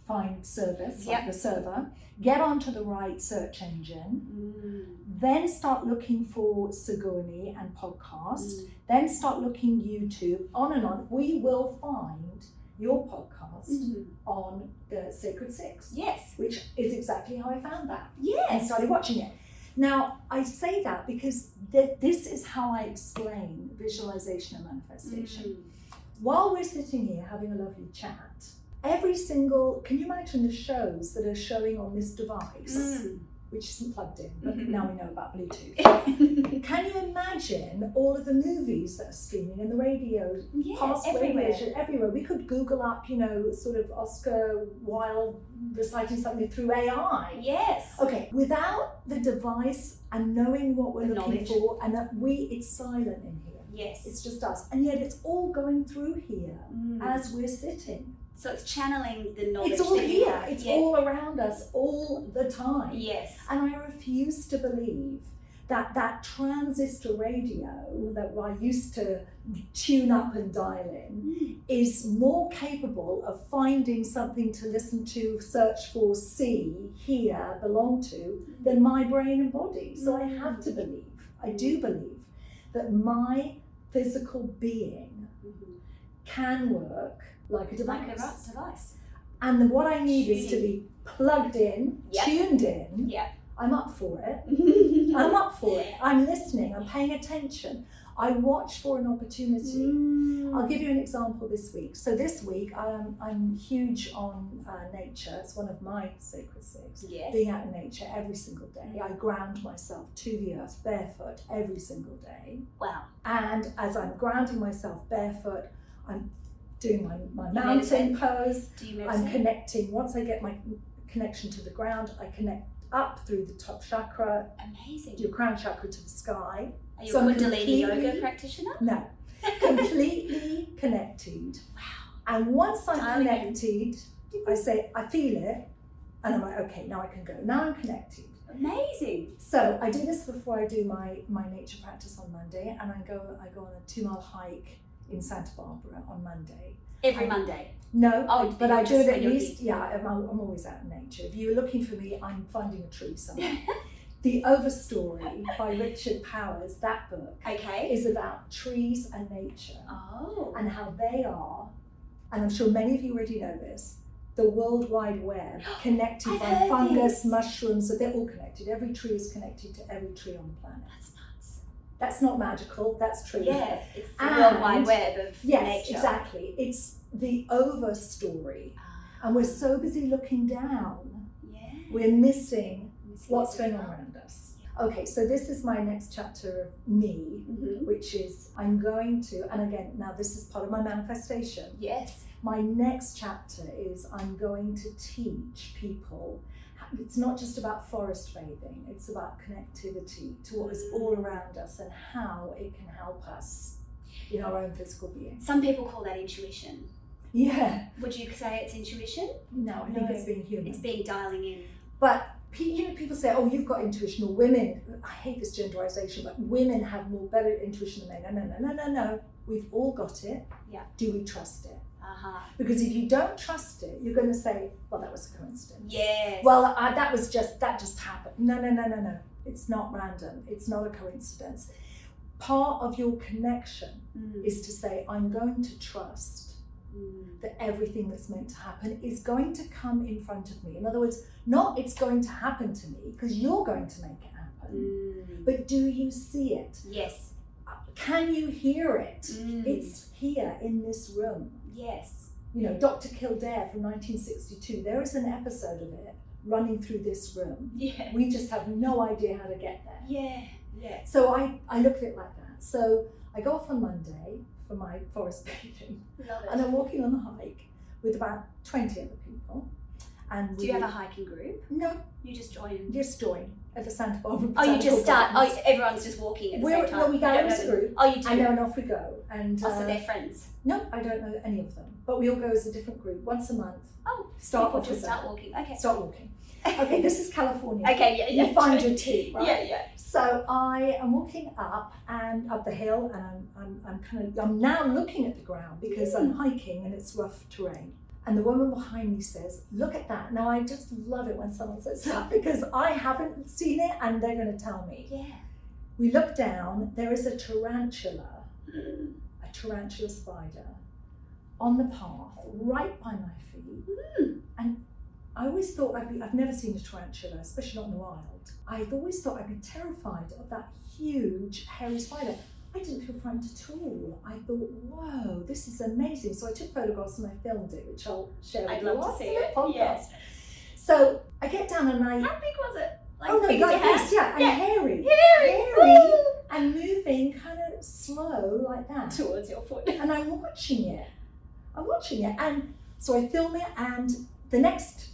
find service, like the server. Get onto the right search engine. Then start looking for Sigourney and podcast. Then start looking YouTube. On and on. We will find your podcast on the Sacred Six. Yes. Which is exactly how I found that. Yes. And started watching it. Now, I say that because this is how I explain visualization and manifestation. While we're sitting here having a lovely chat, can you imagine the shows that are showing on this device, which isn't plugged in, but now we know about Bluetooth. Can you imagine all of the movies that are streaming and the radio, past everywhere? We could Google up, sort of Oscar Wilde reciting something through AI. Yes. Okay, without the device and knowing what we're looking for, and that it's silent in here. Yes. It's just us. And yet it's all going through here as we're sitting. So it's channeling the knowledge. It's all here. It's all around us all the time. Yes. And I refuse to believe that transistor radio that I used to tune up and dial in is more capable of finding something to listen to, search for, see, hear, belong to than my brain and body. So I have to believe, I do believe, that my physical being can work like a device. Like a device. And what I need is to be plugged in, tuned in. Yeah. I'm up for it. I'm up for it. I'm listening. I'm paying attention. I watch for an opportunity. I'll give you an example this week. So this week, I'm huge on nature. It's one of my sacred six. Yes. Being out in nature every single day. I ground myself to the earth barefoot every single day. Wow. And as I'm grounding myself barefoot, I'm doing my mountain pose. Do you meditate? I'm connecting. Once I get my connection to the ground, I connect up through the top chakra. Amazing. Your crown chakra to the sky. Are you a Kundalini yoga practitioner? No. Completely connected. Wow. And once I'm connected, I feel it, and I'm like, okay, now I can go. Now I'm connected. Amazing. So I do this before I do my nature practice on Monday, and I go on a 2-mile hike in Santa Barbara on Monday. Every Monday? No, Oh, but I do it at when least, I'm always out in nature. If you're looking for me, I'm finding a tree somewhere. The Overstory by Richard Powers, that book, is about trees and nature and how they are, and I'm sure many of you already know this, the World Wide Web, connected by fungus, mushrooms, so they're all connected. Every tree is connected to every tree on the planet. That's nuts. That's not magical, that's true. Yeah, it's the World Wide Web of nature. Yes, exactly. It's the Overstory. And we're so busy looking down, we're missing what's going on around us. Okay, so this is my next chapter of me, which is I'm going to, and again, now this is part of my manifestation. Yes. My next chapter is I'm going to teach people. It's not just about forest bathing, it's about connectivity to what is all around us and how it can help us in our own physical being. Some people call that intuition. Yeah. Would you say it's intuition? No, I think it's being human. It's being dialing in. But people say, oh, you've got intuition, or women, I hate this genderization, but women have better intuition than men. No. We've all got it. Yeah. Do we trust it? Because if you don't trust it, you're going to say, well, that was a coincidence. Yes. Well, that just happened. No. It's not random. It's not a coincidence. Part of your connection is to say, I'm going to trust that everything that's meant to happen is going to come in front of me. In other words, not it's going to happen to me, because you're going to make it happen, but do you see it? Yes. Can you hear it? It's here in this room. Yes. You know, Dr. Kildare from 1962, there is an episode of it running through this room. Yeah. We just have no idea how to get there. Yeah. So I look at it like that. So I go off on Monday for my forest bathing. Love it. And I'm walking on the hike with about 20 other people. And do you have a hiking group? No. You just join? Just join at the Santa Barbara. Oh, you just start, everyone's just walking at the same time? No, we go as a group. Oh, you do? And then off we go. And so they're friends? No, I don't know any of them. But we all go as a different group once a month. Oh, start walking. Okay. Start walking. Okay, this is California. Okay, yeah. You find your tea, right? Yeah. So I am walking up the hill, and I'm now looking at the ground because I'm hiking and it's rough terrain. And the woman behind me says, look at that. Now I just love it when someone says that because I haven't seen it and they're going to tell me. Yeah. We look down, there is a tarantula spider on the path right by my feet. And I always thought I've never seen a tarantula, especially not in the wild. I've always thought I'd be terrified of that huge hairy spider. I didn't feel frightened at all. I thought, whoa, this is amazing. So I took photographs and I filmed it, which I'll share with you. I'd love to see it. Yes. So I get down and How big was it? Like this, and hairy. And moving kind of slow like that. Towards your foot. And I'm watching it. And so I film it, and the next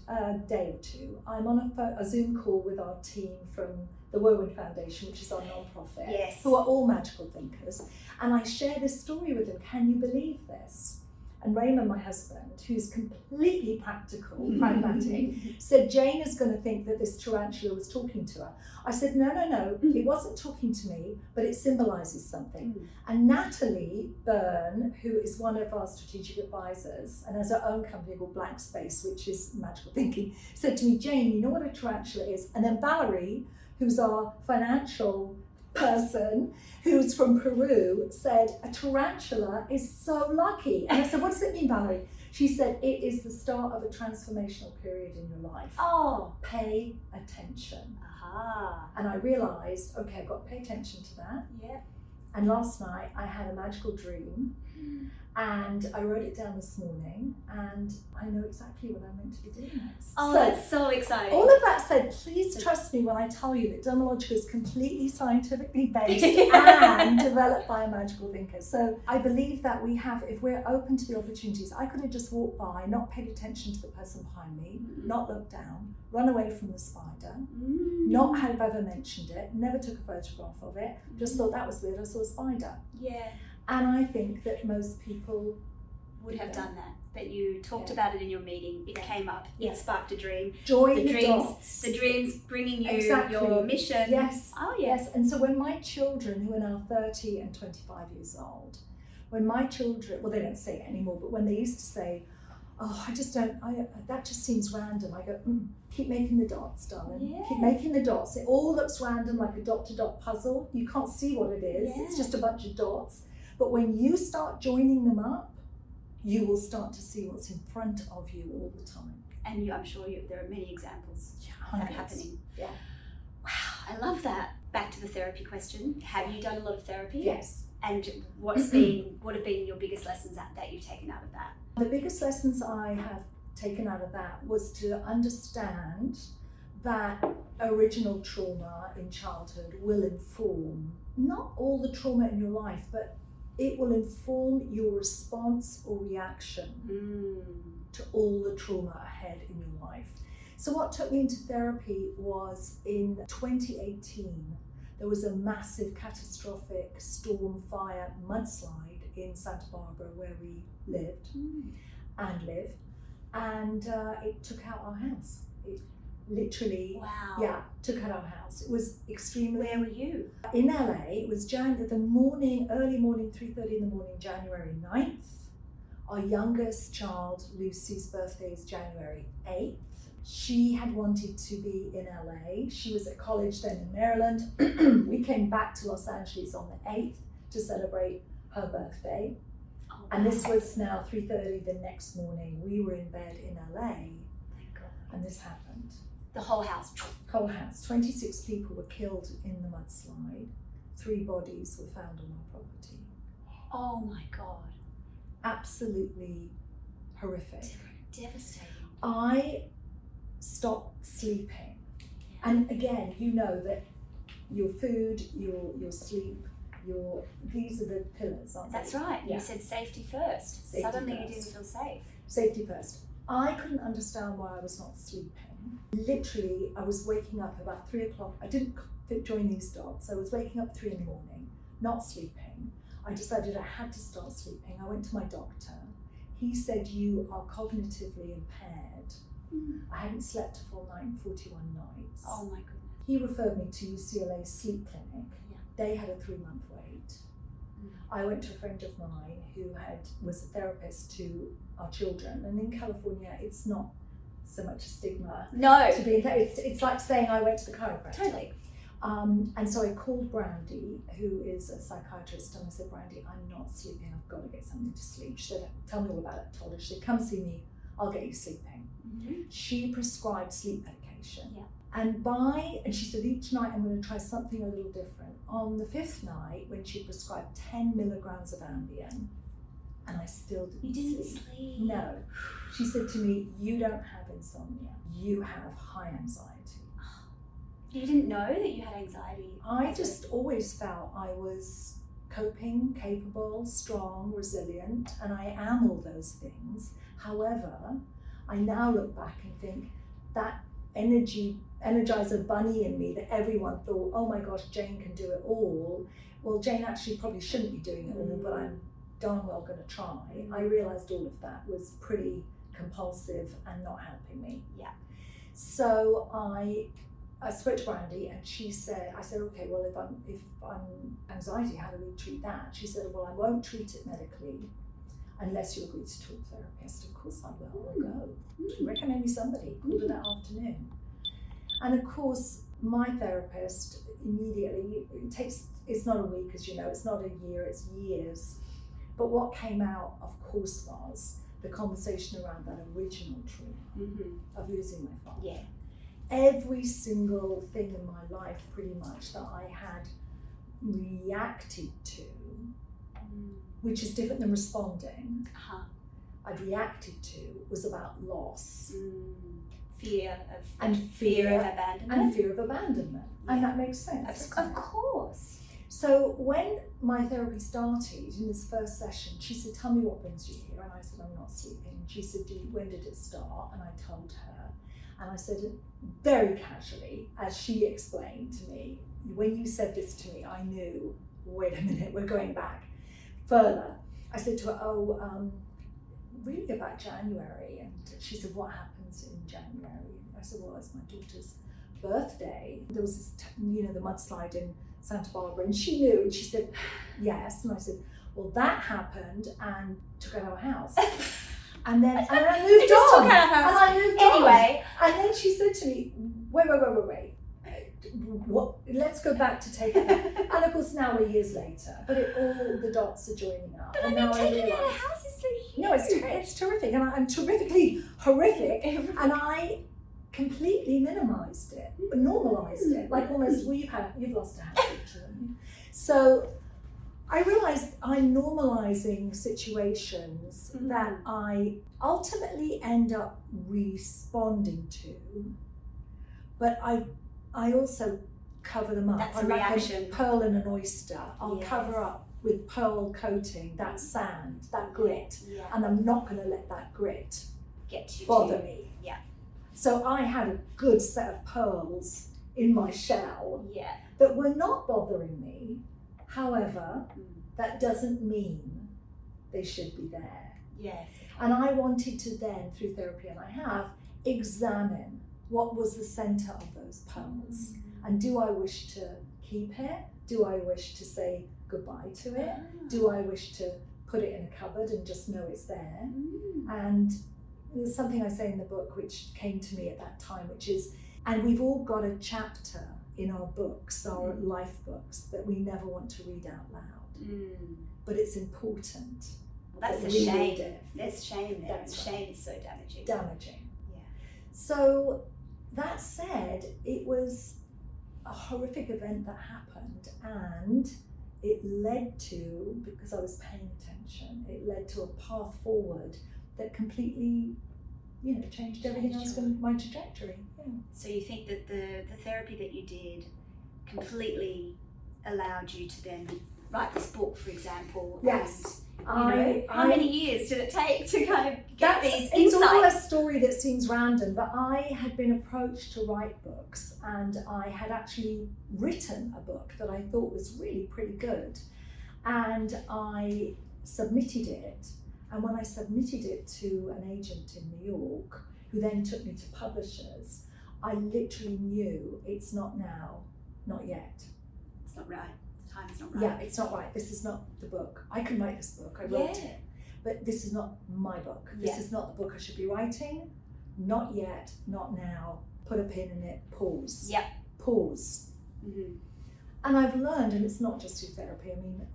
day or two, I'm on a Zoom call with our team from the Wurwand Foundation, which is our non-profit, who are all magical thinkers. And I share this story with them. Can you believe this? And Raymond, my husband, who's completely practical, pragmatic, said, Jane is going to think that this tarantula was talking to her. I said, no, it wasn't talking to me, but it symbolises something. And Natalie Byrne, who is one of our strategic advisors and has her own company called Blank Space, which is magical thinking, said to me, Jane, you know what a tarantula is? And then Valerie, who's our financial person, who's from Peru, said, a tarantula is so lucky. And I said, what does it mean, Valerie? She said, it is the start of a transformational period in your life. Oh. Pay attention. Aha. And I realised, okay, I've got to pay attention to that. Yeah. And last night I had a magical dream, and I wrote it down this morning, and I know exactly what I'm meant to be doing next. Oh, so, that's so exciting. All of that said, please trust me when I tell you that Dermalogica is completely scientifically based and developed by a magical thinker. So I believe that we have, if we're open to the opportunities, I could have just walked by, not paid attention to the person behind me, not looked down, run away from the spider, not have ever mentioned it, never took a photograph of it, just thought that was weird, I saw a spider. Yeah. And I think that most people would have done that. That you talked about it in your meeting, it came up, it sparked a dream. Join the dreams, dots. The dreams bringing you Exactly. your mission. Yes. Oh, yes. And so when my children, who are now 30 and 25 years old, When my children, well, they don't say it anymore, but when they used to say, oh, that just seems random, I go, keep making the dots, darling. Yeah. Keep making the dots. It all looks random, like a dot-to-dot puzzle. You can't see what it is. Yeah. It's just a bunch of dots. But when you start joining them up, you will start to see what's in front of you all the time. And I'm sure there are many examples of that happening. Yeah. Wow, I love that. Back to the therapy question. Have you done a lot of therapy? Yes. And what have been your biggest lessons that you've taken out of that? The biggest lessons I have taken out of that was to understand that original trauma in childhood will inform not all the trauma in your life, but it will inform your response or reaction to all the trauma ahead in your life. So what took me into therapy was in 2018, there was a massive catastrophic storm, fire, mudslide in Santa Barbara where we lived and live, and it took out our house. It literally, took out our house. It was extremely. Where were you? In LA. It was early morning, 3:30 in the morning, January 9th. Our youngest child, Lucy's birthday is January 8th. She had wanted to be in LA. She was at college then in Maryland. We came back to Los Angeles on the 8th to celebrate her birthday. Oh, and this was now 3:30 the next morning. We were in bed in LA. Thank God. And this happened. The whole house. Whole house. 26 people were killed in the mudslide. 3 bodies were found on our property. Oh my God. Absolutely horrific. Devastating. I stopped sleeping. And again, you know that your food, your sleep, these are the pillars, aren't they? That's right. Yeah. You said safety first. Safety Suddenly first. you didn't feel safe. Safety first. I couldn't understand why I was not sleeping. Literally, I was waking up about 3 o'clock. I didn't join these dots. I was waking up at 3 in the morning, not sleeping. I decided I had to start sleeping. I went to my doctor. He said, you are cognitively impaired. I hadn't slept a full night in 41 nights. Oh my goodness. He referred me to UCLA sleep clinic. Yeah. They had a 3-month wait. I went to a friend of mine who was a therapist to our children, and in California it's not so much a stigma No. to be in therapy. It's like saying I went to the chiropractor. Totally. And so I called Brandy, who is a psychiatrist, and I said, Brandy, I'm not sleeping, I've got to get something to sleep. She said, tell me all about it. I told her, she said, come see me, I'll get you sleeping. She prescribed sleep medication. Yeah. And she said, each night I'm going to try something a little different. On the 5th night, when she prescribed 10 milligrams of Ambien, and I still didn't You didn't sleep. sleep. No. She said to me, you don't have insomnia, you have high anxiety. You didn't know that you had anxiety? I just always felt I was coping, capable, strong, resilient, and I am all those things. However, I now look back and think that energizer bunny in me that everyone thought, oh my gosh, Jane can do it all. Well, Jane actually probably shouldn't be doing it all, but I'm darn well going to try. I realised all of that was pretty compulsive and not helping me. Yeah. So I spoke to Brandy, and I said, okay, well, if I'm anxiety, how do we treat that? She said, well, I won't treat it medically unless you agree to talk to a therapist. Of course I will, I'll go. Recommend me somebody, called her that afternoon. And of course, my therapist immediately, it's not a week, as you know, it's not a year, it's years. But what came out, of course, was the conversation around that original trauma of losing my father. Yeah. Every single thing in my life, pretty much, that I had reacted to, which is different than responding, I'd reacted to, was about loss. Fear of abandonment. And fear of abandonment. Yeah. And that makes sense. Of course. So when my therapy started, in this first session, she said, tell me what brings you here. And I said, I'm not sleeping. And she said, when did it start? And I told her. And I said, very casually, as she explained to me, when you said this to me, I knew, wait a minute, we're going back further. I said to her, really about January. And she said, what happens in January? I said, well, it's my daughter's birthday. There was this, the mudslide in Santa Barbara, and she knew, and she said, yes. And I said, Well, that happened and took out our house. And then I moved just on. took out our house. And I moved Anyway. on. And then she said to me, wait. What? Let's go back to take it back. And of course now we're years later, but all the dots are joining up. But and I mean, now taking realise, out a house is so huge. no, it's terrific, and I'm terrifically horrific, and I completely minimised it, normalised it, like almost you've lost a house to them. So I realised I'm normalising situations that I ultimately end up responding to, but I also cover them up. That's a I'm like reaction. a pearl in an oyster. I'll Yes. cover up with pearl coating, that sand, that grit, Yeah. and I'm not going to let that grit Get you bother to. me. Yeah. So I had a good set of pearls in my shell Yeah. that were not bothering me. However, that doesn't mean they should be there. Yes. And I wanted to then, through therapy, and I have, examine what was the centre of those pearls. And do I wish to keep it? Do I wish to say goodbye to it? Do I wish to put it in a cupboard and just know it's there? And there's something I say in the book which came to me at that time, which is, and we've all got a chapter in our books, our life books, that we never want to read out loud. But it's important. Well, that's that the we shame. read it. There's shame there. That's And shame is so damaging. Damaging. Yeah. So that said, it was a horrific event that happened, and it led to, because I was paying attention, it led to a path forward that completely, changed everything else in my trajectory. Yeah. So you think that the therapy that you did completely allowed you to then write this book, for example? Yes. How many years did it take to kind of get these It's all a insights? story that seems random, but I had been approached to write books, and I had actually written a book that I thought was really pretty good, and I submitted it. And when I submitted it to an agent in New York, who then took me to publishers, I literally knew it's not now, not yet. It's not right. Time's not right. Yeah, it's not right. This is not the book. I can write this book. I wrote it. But this is not my book. This is not the book I should be writing. Not yet, not now. Put a pin in it. Pause. Yep. Pause. And I've learned, and it's not just through therapy. I mean,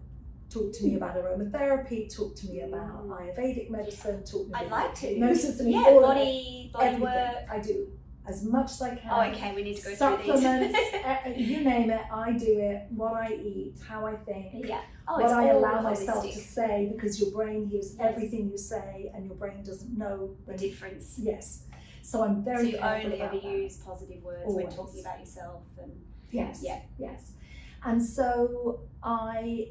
talk to me about aromatherapy, talk to me about Ayurvedic medicine, talk to me I'd about like to. hypnosis. I mean, Yeah, all of body everything. work. I do as much as I can. Oh, okay, we need to go Supplements, through these. you name it, I do it. What I eat, how I think, Yeah. Oh, what it's I all allow myself holistic. to say, because your brain hears Yes. everything you say, and your brain doesn't know The difference. Yes, so I'm So very you careful only about ever that. use positive words when Always. talking about yourself and Yes. Yeah. Yes. And so I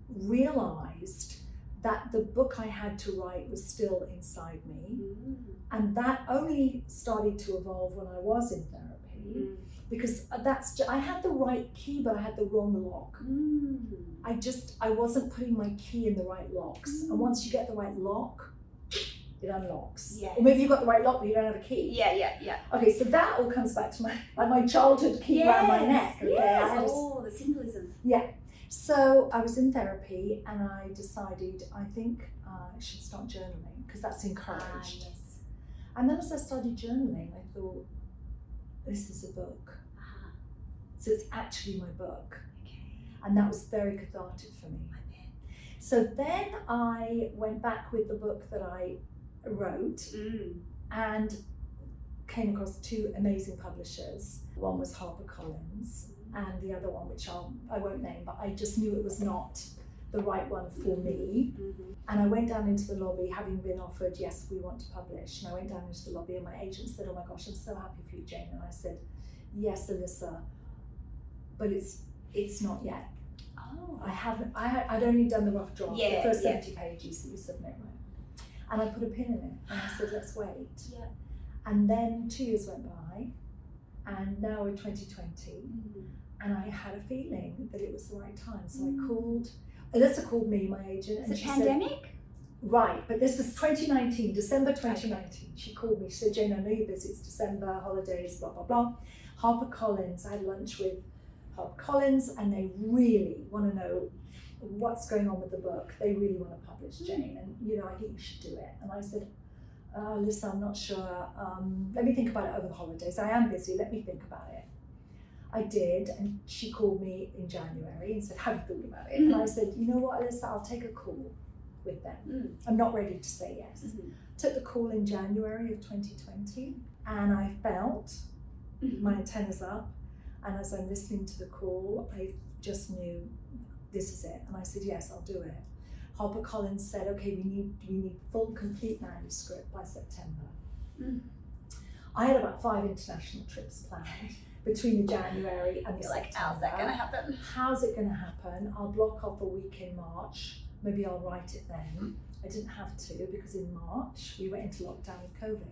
realized that the book I had to write was still inside me, and that only started to evolve when I was in therapy, because I had the right key, but I had the wrong lock. I wasn't putting my key in the right locks, and once you get the right lock, it unlocks. Yes. Or maybe you've got the right lock, but you don't have a key. Yeah. Okay, so that all comes back to my childhood key around my neck. Okay, Yes. I had a Oh, the symbolism. Yeah. So I was in therapy, and I decided I think I should start journaling, because that's encouraged. Yes. And then as I started journaling, I thought, this is a book. So it's actually my book. Okay. And that was very cathartic for me. I bet. So then I went back with the book that I wrote and came across two amazing publishers. One was HarperCollins, and the other one, which I won't name, but I just knew it was not the right one for me. And I went down into the lobby, having been offered, yes, we want to publish. And I went down into the lobby, and my agent said, oh my gosh, I'm so happy for you, Jane. And I said, yes, Alyssa, but it's not yet. Oh. I'd only done the rough draft, Yeah, the first yeah. 70 pages that you submit, right? And I put a pin in it, and I said, let's wait. Yeah. And then 2 years went by, and now we're 2020, and I had a feeling that it was the right time. So I called, Alyssa called me, my agent, It's and a she pandemic? said, right, but this was 2019, December 2019. She called me, she said, Jane, I know you're busy, it's December, holidays, blah, blah, blah. HarperCollins, I had lunch with HarperCollins, and they really want to know what's going on with the book? They really want to publish Jane, and I think you should do it. And I said, listen, I'm not sure. Let me think about it over the holidays. I am busy. Let me think about it. I did, and she called me in January and said, have you thought about it? And I said, you know what, Alyssa, I'll take a call with them. I'm not ready to say yes. Took the call in January of 2020, and I felt my antennas up, and as I'm listening to the call, I just knew this is it. And I said, yes, I'll do it. HarperCollins said, okay, you need full, complete manuscript by September. I had about 5 international trips planned between the January and the September. How's that going to happen? How's it going to happen? I'll block off a week in March. Maybe I'll write it then. I didn't have to, because in March we went into lockdown with COVID,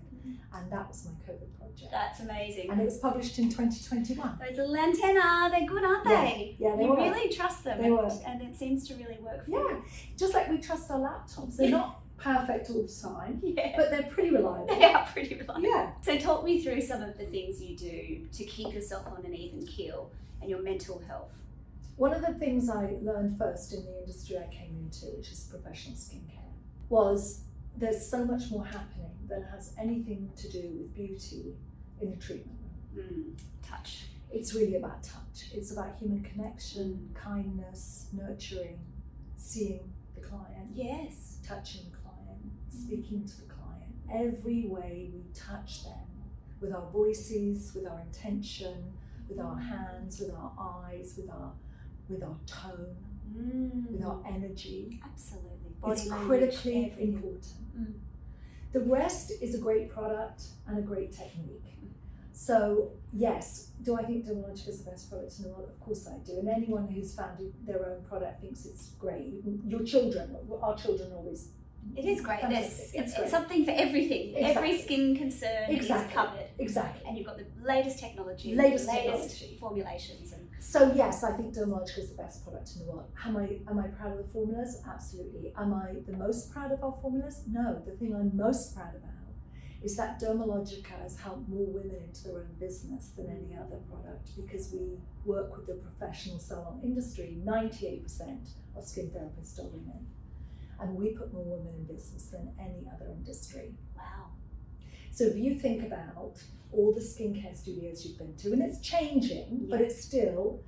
and that was my COVID project. That's amazing. And it was published in 2021. Those little antennae, they're good, aren't they? Yeah, they you were. really trust them, They were. and it seems to really work for you. Yeah, just like we trust our laptops. They're not perfect all the time, Yeah. but they're pretty reliable. They are pretty reliable. Yeah. So talk me through some of the things you do to keep yourself on an even keel and your mental health. One of the things I learned first in the industry I came into, which is professional skincare, was there's so much more happening than has anything to do with beauty in the treatment room. Touch. It's really about touch. It's about human connection, kindness, nurturing, seeing the client, Yes. touching the client, speaking to the client. Every way we touch them, with our voices, with our intention, with our hands, with our eyes, with our tone, with our energy. Absolutely. It's Body critically language, everything. important. The rest is a great product and a great technique. So yes, do I think Dermalogica is the best product in the world? Of course I do. And anyone who's founded their own product thinks it's great. Your children, our children always. It is great. Fantastic. It's great. something for everything. Exactly. Every skin concern is covered. Exactly. And you've got the latest technology, Latest the latest technology. formulations. And So yes, I think Dermalogica is the best product in the world. Am I proud of the formulas? Absolutely. Am I the most proud of our formulas? No. The thing I'm most proud about is that Dermalogica has helped more women into their own business than any other product, because we work with the professional salon industry. 98% of skin therapists are women, and we put more women in business than any other industry. wow. So if you think about all the skincare studios you've been to, and it's changing, but it's still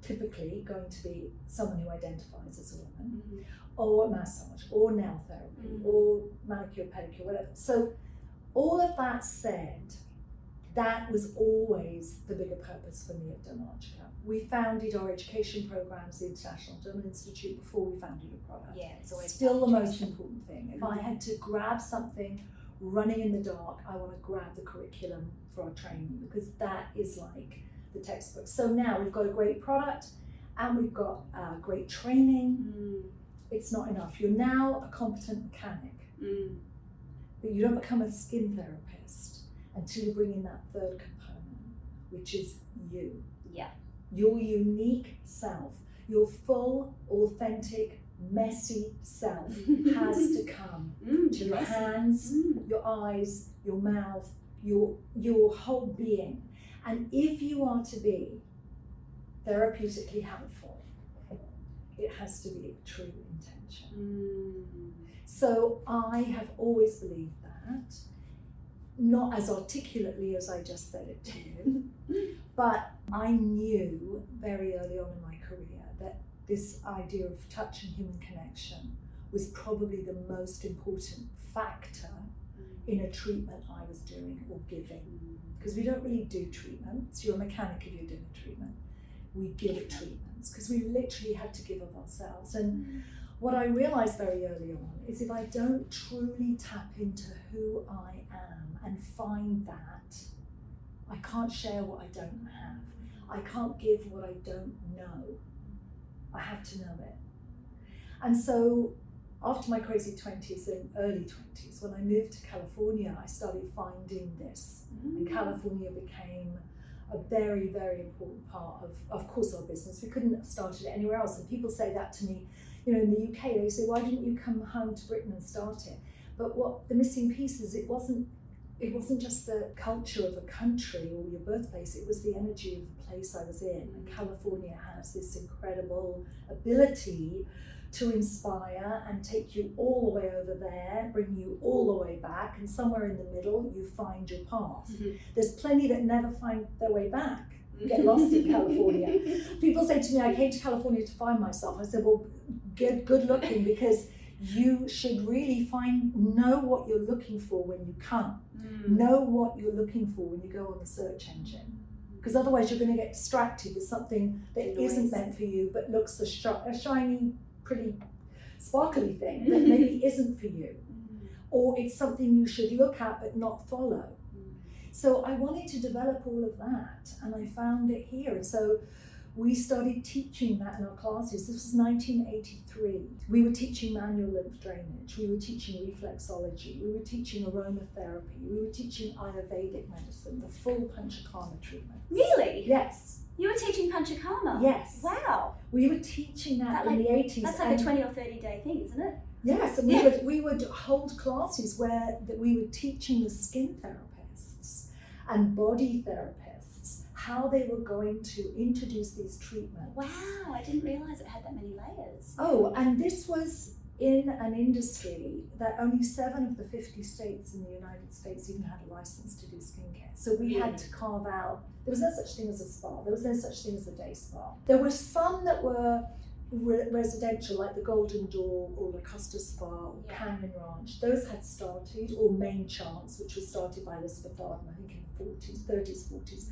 typically going to be someone who identifies as a woman, or massage, or nail therapy, or manicure, pedicure, whatever. So all of that said, that was always the bigger purpose for me at Dermalogica. We founded our education programs, the International Dermal Institute, before we founded a product. Yeah, it's always still the most important thing. If I had to grab something running in the dark, I want to grab the curriculum for our training, because that is like the textbook. So now we've got a great product and we've got great training. It's not enough. You're now a competent mechanic, but you don't become a skin therapist until you bring in that third component, which is you. Yeah. Your unique self, your full, authentic, messy self has to come to your hands, your eyes, your mouth, your whole being. And if you are to be therapeutically helpful, it has to be a true intention. So I have always believed that, not as articulately as I just said it to you, but I knew very early on in my career that this idea of touch and human connection was probably the most important factor in a treatment I was doing or giving. Because we don't really do treatments. You're a mechanic if you're doing a treatment. We give treatments because we literally had to give of ourselves. And what I realized very early on is, if I don't truly tap into who I am and find that, I can't share what I don't have. I can't give what I don't know. I have to know it. And so after my crazy 20s and early 20s, when I moved to California, I started finding this. And California became a very, very important part of course, our business. We couldn't have started it anywhere else. And people say that to me, you know, in the UK, they say, why didn't you come home to Britain and start it? But what the missing piece is, it wasn't it wasn't just the culture of a country or your birthplace, it was the energy of the place I was in. And California has this incredible ability to inspire and take you all the way over there, bring you all the way back, and somewhere in the middle you find your path. There's plenty that never find their way back, get lost in California. People say to me, I came to California to find myself. I said, well, get good looking, because you should really know what you're looking for when you come. Know what you're looking for when you go on the search engine. Because otherwise you're going to get distracted with something that isn't meant for you, but looks a shiny, pretty sparkly thing that maybe isn't for you. Or it's something you should look at but not follow. So I wanted to develop all of that, and I found it here. And so we started teaching that in our classes. This was 1983. We were teaching manual lymph drainage. We were teaching reflexology. We were teaching aromatherapy. We were teaching Ayurvedic medicine, the full Panchakarma treatment. Really? Yes. You were teaching Panchakarma? Yes. Wow. We were teaching that in the 80s. That's like a 20 or 30 day thing, isn't it? Yes, and we would hold classes where we were teaching the skin therapists and body therapists how they were going to introduce these treatments. Wow, I didn't realise it had that many layers. Oh, and this was in an industry that only 7 of the 50 states in the United States even had a license to do skincare. So we had to carve out, there was no such thing as a spa, there was no such thing as a day spa. There were some that were residential, like the Golden Door or the Custer Spa or Canyon Ranch. Those had started, or Main Chance, which was started by Elizabeth Arden, I think in the 30s, 40s.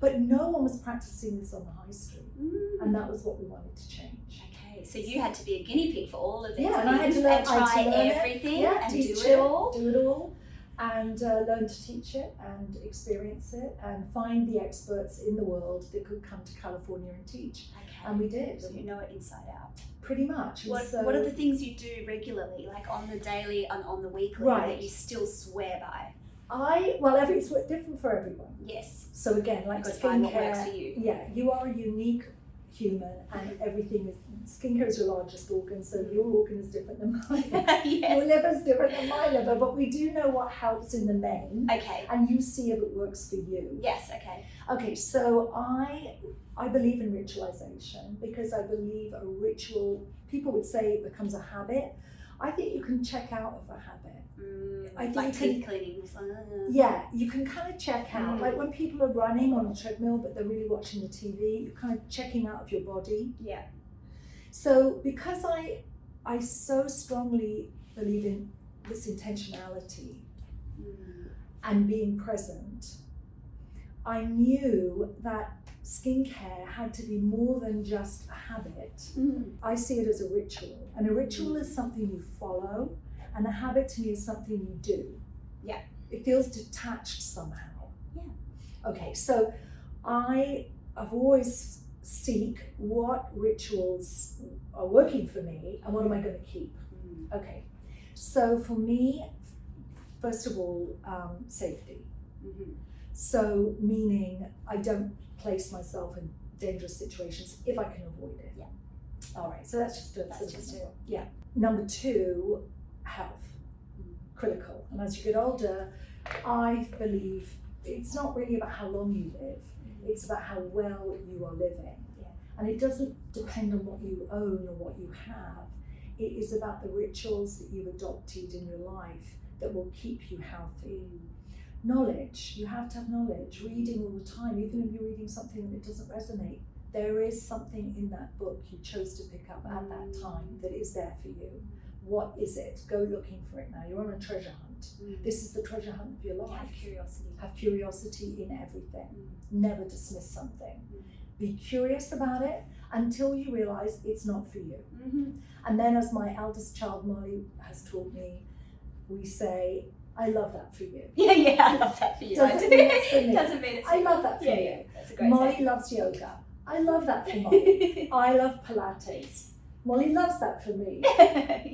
But no one was practicing this on the high street, and that was what we wanted to change. Okay, so you had to be a guinea pig for all of these and things, I had to learn, try everything and do it all. And learn to teach it and experience it and find the experts in the world that could come to California and teach. Okay. And we did. So you know it inside out. Pretty much. What are the things you do regularly, like on the daily and on the weekly, that you still swear by? It's different for everyone. Yes. So again, like skincare, find what works for you. Yeah, you are a unique human, and everything is, skincare is your largest organ, so your organ is different than mine. Yes. Your liver is different than my liver, but we do know what helps in the main. Okay. And you see if it works for you. Yes, okay. Okay, so I believe in ritualization, because I believe a ritual, people would say it becomes a habit. I think you can check out of a habit. I think like teeth cleaning. Yeah, you can kind of check out. Like when people are running on a treadmill but they're really watching the TV, you're kind of checking out of your body. Yeah. So because I so strongly believe in this intentionality and being present, I knew that skincare had to be more than just a habit. I see it as a ritual, and a ritual is something you follow, and a habit to me is something you do. Yeah. It feels detached somehow. Yeah. Okay, so I've always seek what rituals are working for me and what am I going to keep. Okay, so for me, first of all, safety. So meaning I don't place myself in dangerous situations if I can avoid it. Yeah. All right, so that's just it. Yeah. Number 2, health. Critical. And as you get older, I believe it's not really about how long you live, it's about how well you are living. Yeah. And it doesn't depend on what you own or what you have. It is about the rituals that you've adopted in your life that will keep you healthy. Knowledge, you have to have knowledge, reading all the time, even if you're reading something and it doesn't resonate. There is something in that book you chose to pick up at that time that is there for you. What is it? Go looking for it now. You're on a treasure hunt. This is the treasure hunt of your life. Have curiosity. Have curiosity in everything. Never dismiss something. Be curious about it until you realize it's not for you. And then, as my eldest child Molly has taught me, we say, I love that for you. Yeah, I love that for you. Doesn't mean it's for me. Doesn't mean it's for I you. love that for you. Yeah, that's a great Molly saying. loves yoga. I love that for Molly. I love Pilates. Molly loves that for me.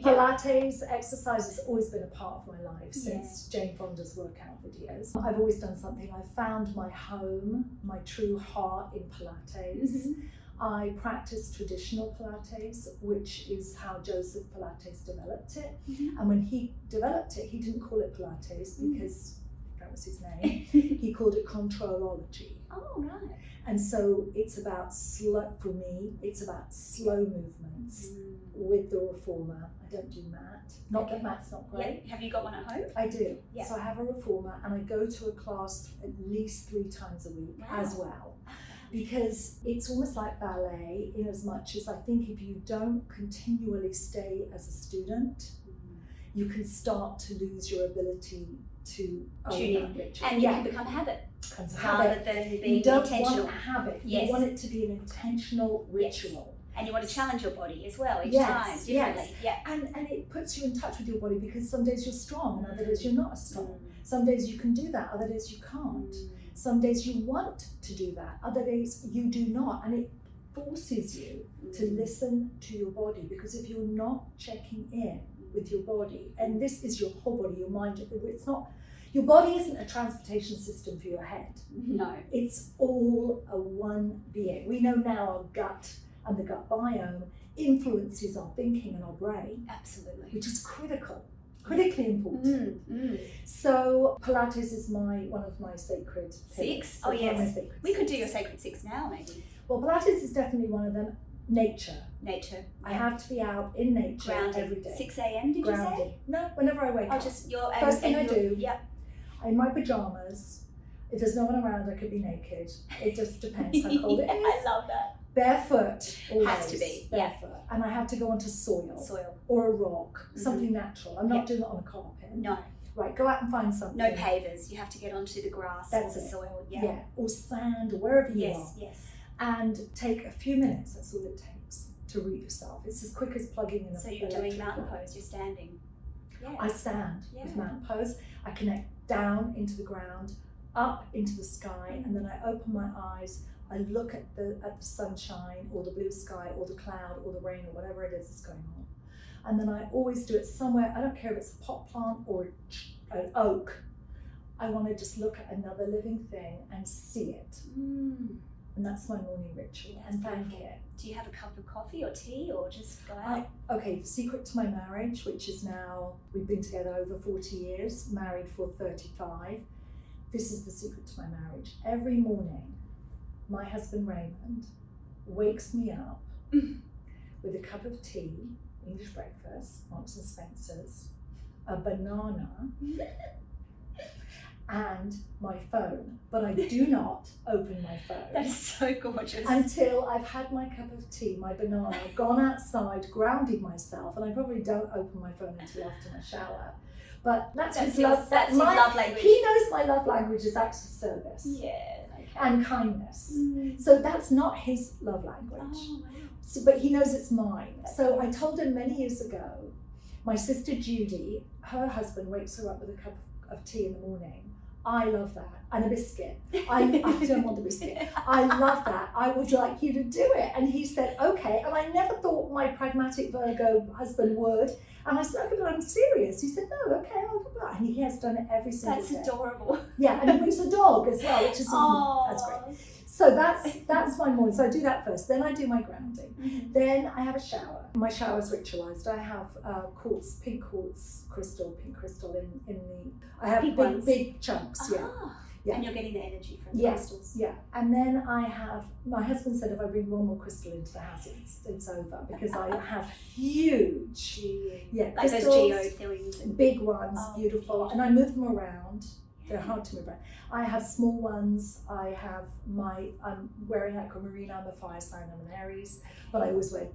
Pilates exercise has always been a part of my life since Jane Fonda's workout videos. I've always done something. I found my home, my true heart in Pilates. I practice traditional Pilates, which is how Joseph Pilates developed it. And when he developed it, he didn't call it Pilates because that was his name. He called it controlology. Oh, right. And so it's about for me, it's about slow movements with the reformer. I don't do mat. Not that mat's not great. Yeah. Have you got one at home? I do. Yeah. So I have a reformer and I go to a class at least 3 times a week as well. Because it's almost like ballet in as much as I think if you don't continually stay as a student, you can start to lose your ability to tune in. And you can become habit. Rather than being you don't intentional. Want a habit. Yes. You want it to be an intentional ritual. Yes. And you want to challenge your body as well each time, differently. Yes. Yeah. And it puts you in touch with your body because some days you're strong and other days you're not as strong. Some days you can do that, other days you can't. Some days you want to do that, other days you do not. And it forces you to listen to your body, because if you're not checking in with your body, and this is your whole body, your mind, it's not, your body isn't a transportation system for your head. No. It's all a one being. We know now our gut and the gut biome influences our thinking and our brain. Absolutely. Which is critically important. So Pilates is one of my sacred 6? So oh yes. We could do six. your sacred 6 now, maybe. Well, Pilates is definitely one of them. Nature. I have to be out in nature every day. 6 a.m. did you say? No, whenever I wake up. Just your first thing I do. Yep. I'm in my pajamas. If there's no one around, I could be naked. It just depends how cold it is. I love that. Barefoot, always. Has to be. Barefoot. And I have to go onto soil. Or a rock, something natural. I'm not doing it on a carpet. No. Right, go out and find something. No pavers. You have to get onto the grass or the soil. Yeah. Or sand or wherever you are. Yes. And take a few minutes. That's all it takes to root yourself. It's as quick as plugging in a. So you're doing mountain pose. You're standing. Yeah. I stand with mountain pose. I connect down into the ground, up into the sky, and then I open my eyes. I look at the sunshine or the blue sky or the cloud or the rain or whatever it is that's going on. And then I always do it somewhere. I don't care if it's a pot plant or an oak. I want to just look at another living thing and see it. And that's my morning ritual. And thank it. Do you have a cup of coffee or tea or just go out? Okay, the secret to my marriage, which is now, we've been together over 40 years, married for 35. This is the secret to my marriage. Every morning, my husband Raymond wakes me up with a cup of tea, English breakfast, Marks and Spencer's, a banana, and my phone. But I do not open my phone. That is so gorgeous. Until I've had my cup of tea, my banana, gone outside, grounded myself, and I probably don't open my phone until after my shower. But that's his love. That's his love language. He knows my love language is acts of service. Yeah. Okay. And kindness. So that's not his love language. Oh, wow. So, but he knows it's mine. So I told him many years ago, my sister Judy, her husband wakes her up with a cup of tea in the morning. I love that. And a biscuit. I don't want the biscuit. I love that. I would like you to do it. And he said, okay. And I never thought my pragmatic Virgo husband would. And I said, okay, but I'm serious. He said, no, okay, I'll do that. And he has done it every single day. That's adorable. Yeah, and he brings a dog as well, which is that's great. So that's my morning. So I do that first. Then I do my grounding. Then I have a shower. My shower is ritualized. I have pink quartz crystal in the. I have big chunks. Yeah. And you're getting the energy from the crystals. Yeah. And then I have. My husband said if I bring one more crystal into the house, it's over, because I have huge. Like crystals, those geode things. Big ones, beautiful, and I move them around. They're hard to move around. I have small ones. I'm wearing aquamarine. I'm a fire sign. I'm an Aries, but I always wear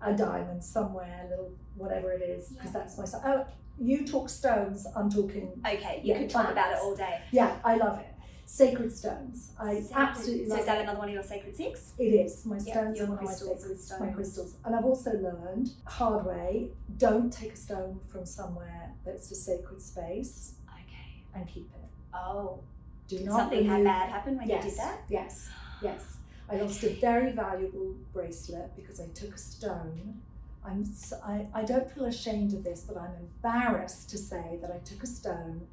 a diamond somewhere, a little whatever it is, because that's my sign. Oh, you talk stones. I'm talking. Okay, you could talk about it all day. Yeah, I love it. Sacred stones. Absolutely love it. So is that another one of your sacred 6? It is. My stones are one of my crystals. And I've also learned hard way, don't take a stone from somewhere that's a sacred space. Okay. And keep it. Oh. Do not Something bad happen when you did that? Yes. I lost a very valuable bracelet because I took a stone. I don't feel ashamed of this, but I'm embarrassed to say that I took a stone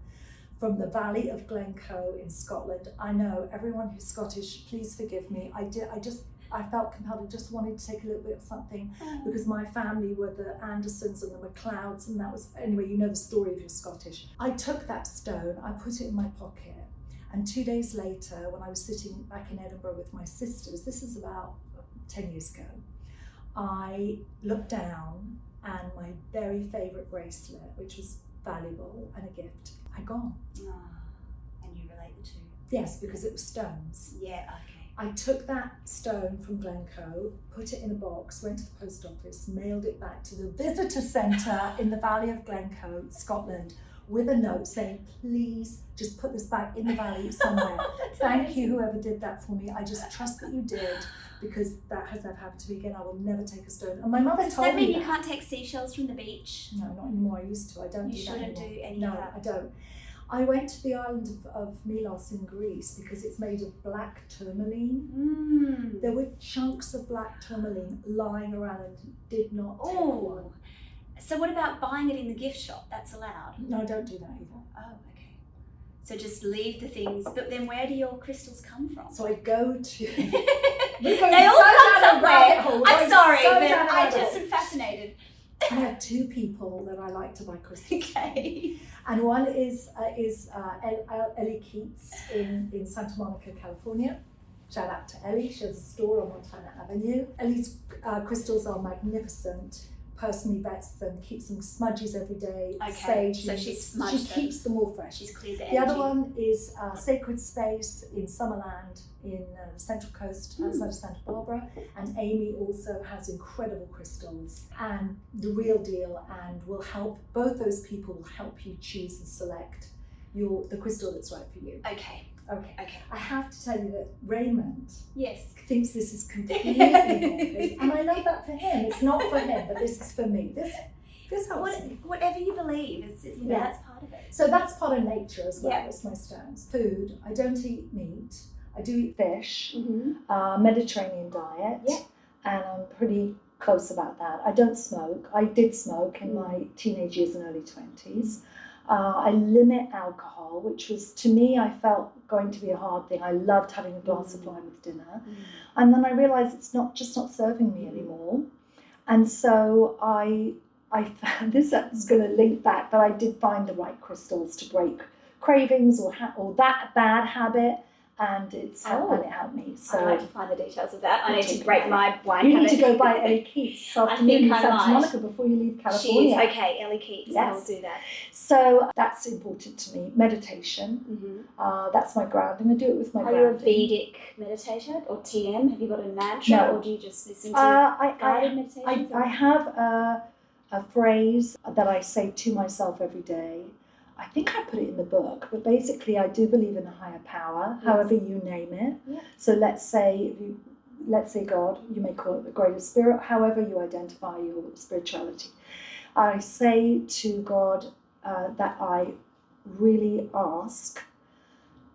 from the Valley of Glencoe in Scotland. I know everyone who's Scottish, please forgive me. I just I felt compelled. I just wanted to take a little bit of something because my family were the Andersons and the McLeods, and that was, anyway, you know the story if you're Scottish. I took that stone, I put it in my pocket, and 2 days later, when I was sitting back in Edinburgh with my sisters, this is about 10 years ago, I looked down and my very favourite bracelet, which was valuable and a gift, had gone. And you relate the two? Yes, because it was stones. Yeah, okay. I took that stone from Glencoe, put it in a box, went to the post office, mailed it back to the visitor centre in the Valley of Glencoe, Scotland, with a note saying, please just put this back in the valley somewhere. Thank you, whoever did that for me. I just trust that you did, because that has never happened to me again. I will never take a stone. And my mother Does told that mean me you can't take seashhells from the beach? No, not anymore. I used to. I don't You do that anymore. shouldn't do any No, of that. I don't. I went to the island of Milos in Greece because it's made of black tourmaline. There were chunks of black tourmaline lying around and did not take one. So what about buying it in the gift shop? That's allowed? No, I don't do that either. Oh, okay. So just leave the things, but then where do your crystals come from? So I go to... They all come somewhere. I'm sorry, but I just am fascinated. I have two people that I like to buy crystals. Okay. And one is Ellie Keats in Santa Monica, California. Shout out to Ellie. She has a store on Montana Avenue. Ellie's crystals are magnificent. Personally vets them, keeps them smudges every day. Okay, Sage, so she's smudged she keeps them all fresh. She's cleared the The energy. other one is Sacred Space in Summerland in the Central Coast outside of Santa Barbara, and Amy also has incredible crystals and the real deal, and will help, both those people will help you choose and select the crystal that's right for you. Okay. Okay. I have to tell you that Raymond Yes. thinks this is completely bonkers, and I love that for him. It's not for him, but this is for me. This helps me. Whatever you believe, Yeah. that's part of it. So that's part of nature as well. Yeah. As my stones. Food. I don't eat meat. I do eat fish. Mm-hmm. Mediterranean diet. Yeah. And I'm pretty close about that. I don't smoke. I did smoke in my teenage years and early 20s. I limit alcohol, which was, to me, I felt going to be a hard thing. I loved having a glass of wine with dinner. And then I realised it's not serving me anymore. And so I found, this is going to link back, but I did find the right crystals to break cravings or that bad habit. And it helped me. So I'd like to find the details of that. I need to Okay. break my wine you habit. need to go buy Ellie Keats this afternoon in I Santa might. Monica before you leave She California. is. Okay, Ellie Keats. Yes. I'll do that. So that's important to me. Meditation. That's my grounding. I do it with my Are you a grounding. Vedic meditator or TM? Have you got a mantra, No. or do you just listen to guided I meditations? have a phrase that I say to myself every day. I think I put it in the book, but basically I do believe in a higher power, however you name it. Yeah. So let's say God, you may call it the greater spirit, however you identify your spirituality. I say to God that I really ask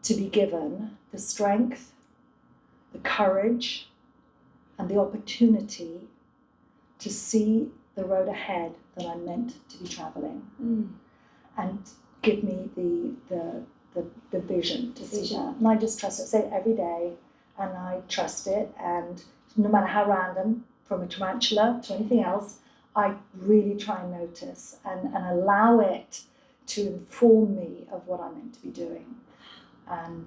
to be given the strength, the courage, and the opportunity to see the road ahead that I'm meant to be travelling. And give me the vision to see that. And I just trust it. I say it every day, and I trust it. And no matter how random, from a tarantula to anything else, I really try and notice and allow it to inform me of what I'm meant to be doing. And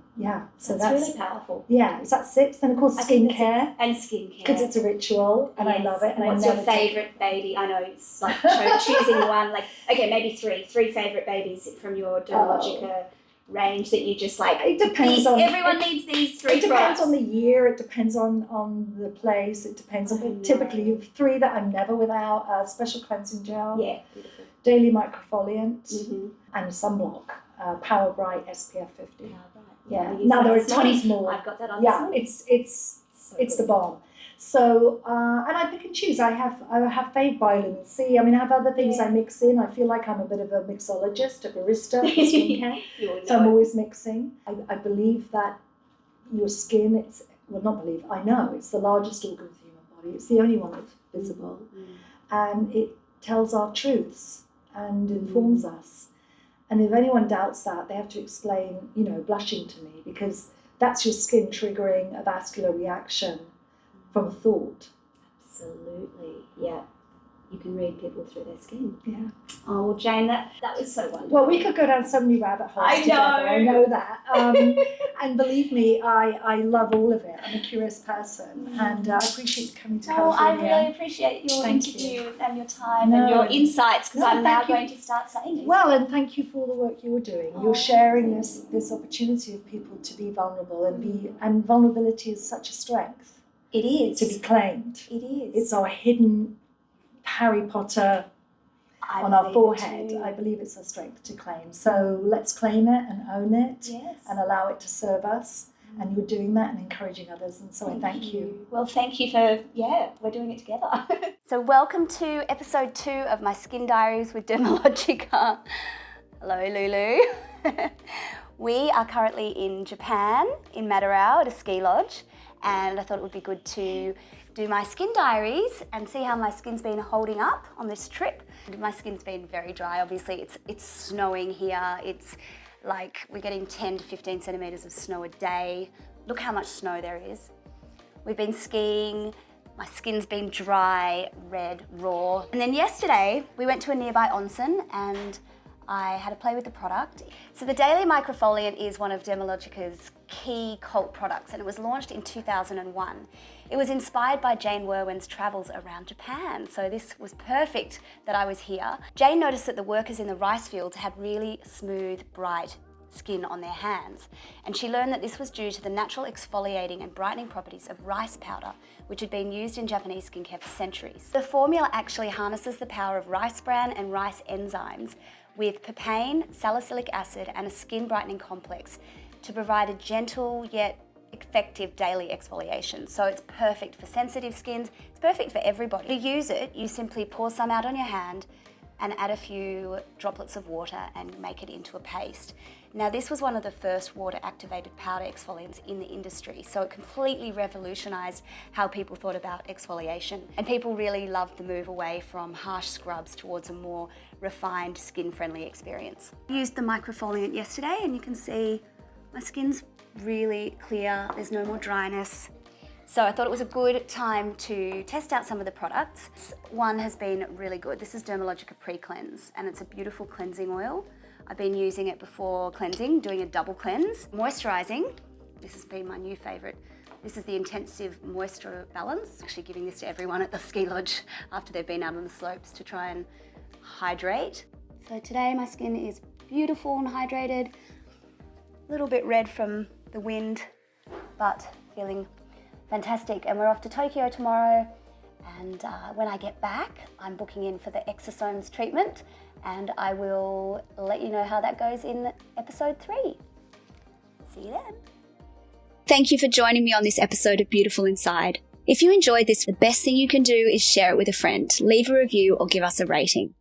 so that's really powerful. Yeah, is that 6? Then of course skincare. And skincare. Because it's a ritual, and I love it. And what's your favourite baby? I know it's like choosing one. Like, okay, maybe three favourite babies from your Dermalogica range that you just like. It depends on. Everyone needs these 3 It depends products. on the year. It depends on the place. It depends on. But typically, you have 3 that I'm never without: special cleansing gel, Yeah, beautiful. daily microfoliant, Mm-hmm. and sunblock. Power Bright SPF 50. Yeah. Use Now that there are this morning. tons more. I've got that on. Yeah, this it's morning. the bomb. So and I pick and choose. I have fave vitamin C. I mean, I have other things I mix in. I feel like I'm a bit of a mixologist, a barista for skincare. You all know So I'm it. always mixing. I believe that your skin, I know it's the largest organ of the human body. It's the only one that's visible. And it tells our truths and informs us. And if anyone doubts that, they have to explain, blushing to me, because that's your skin triggering a vascular reaction from a thought. Absolutely, yeah. You can read people through their skin. Yeah. Oh, well, Jane, that was so wonderful. Well, we could go down so many rabbit holes I together. know. I know that. And believe me, I love all of it. I'm a curious person, and I appreciate you coming to No, I California. really appreciate your Thank interview and your time No. and your insights, because No, I'm now thank you. going to start saying this. Well, and thank you for all the work you're doing. Oh, You're sharing this opportunity of people to be vulnerable and vulnerability is such a strength It is. to be claimed. It is. It's our hidden Harry Potter I on our believe it forehead. too. I believe it's a strength to claim. So let's claim it and own it Yes. and allow it to serve us. And you're doing that and encouraging others. And so I thank you. Well, thank you for, we're doing it together. So welcome to episode 2 of my Skin Diaries with Dermalogica. Hello, Lulu. We are currently in Japan, in Madarao at a ski lodge, and I thought it would be good to do my skin diaries and see how my skin's been holding up on this trip. My skin's been very dry, obviously. It's snowing here. It's like we're getting 10 to 15 centimetres of snow a day. Look how much snow there is. We've been skiing. My skin's been dry, red, raw. And then yesterday, we went to a nearby onsen and I had a play with the product. So the Daily Microfoliant is one of Dermalogica's key cult products, and it was launched in 2001. It was inspired by Jane Wurwand's travels around Japan, so this was perfect that I was here. Jane noticed that the workers in the rice fields had really smooth, bright skin on their hands, and she learned that this was due to the natural exfoliating and brightening properties of rice powder, which had been used in Japanese skincare for centuries. The formula actually harnesses the power of rice bran and rice enzymes with papain, salicylic acid, and a skin brightening complex to provide a gentle yet effective daily exfoliation. So it's perfect for sensitive skins, it's perfect for everybody. To use it, you simply pour some out on your hand and add a few droplets of water and make it into a paste. Now this was one of the first water activated powder exfoliants in the industry, so it completely revolutionized how people thought about exfoliation, and people really loved the move away from harsh scrubs towards a more refined skin friendly experience. I used the microfoliant yesterday and you can see my skin's really clear, there's no more dryness. So I thought it was a good time to test out some of the products. This one has been really good. This is Dermalogica Pre-Cleanse, and it's a beautiful cleansing oil. I've been using it before cleansing, doing a double cleanse. Moisturizing, this has been my new favorite. This is the Intensive Moisture Balance. Actually giving this to everyone at the ski lodge after they've been out on the slopes to try and hydrate. So today my skin is beautiful and hydrated. A little bit red from the wind, but feeling fantastic. And we're off to Tokyo tomorrow, and when I get back I'm booking in for the exosomes treatment, and I will let you know how that goes in episode 3. See you then. Thank you for joining me on this episode of Beautiful Inside. If you enjoyed this, the best thing you can do is share it with a friend, leave a review or give us a rating.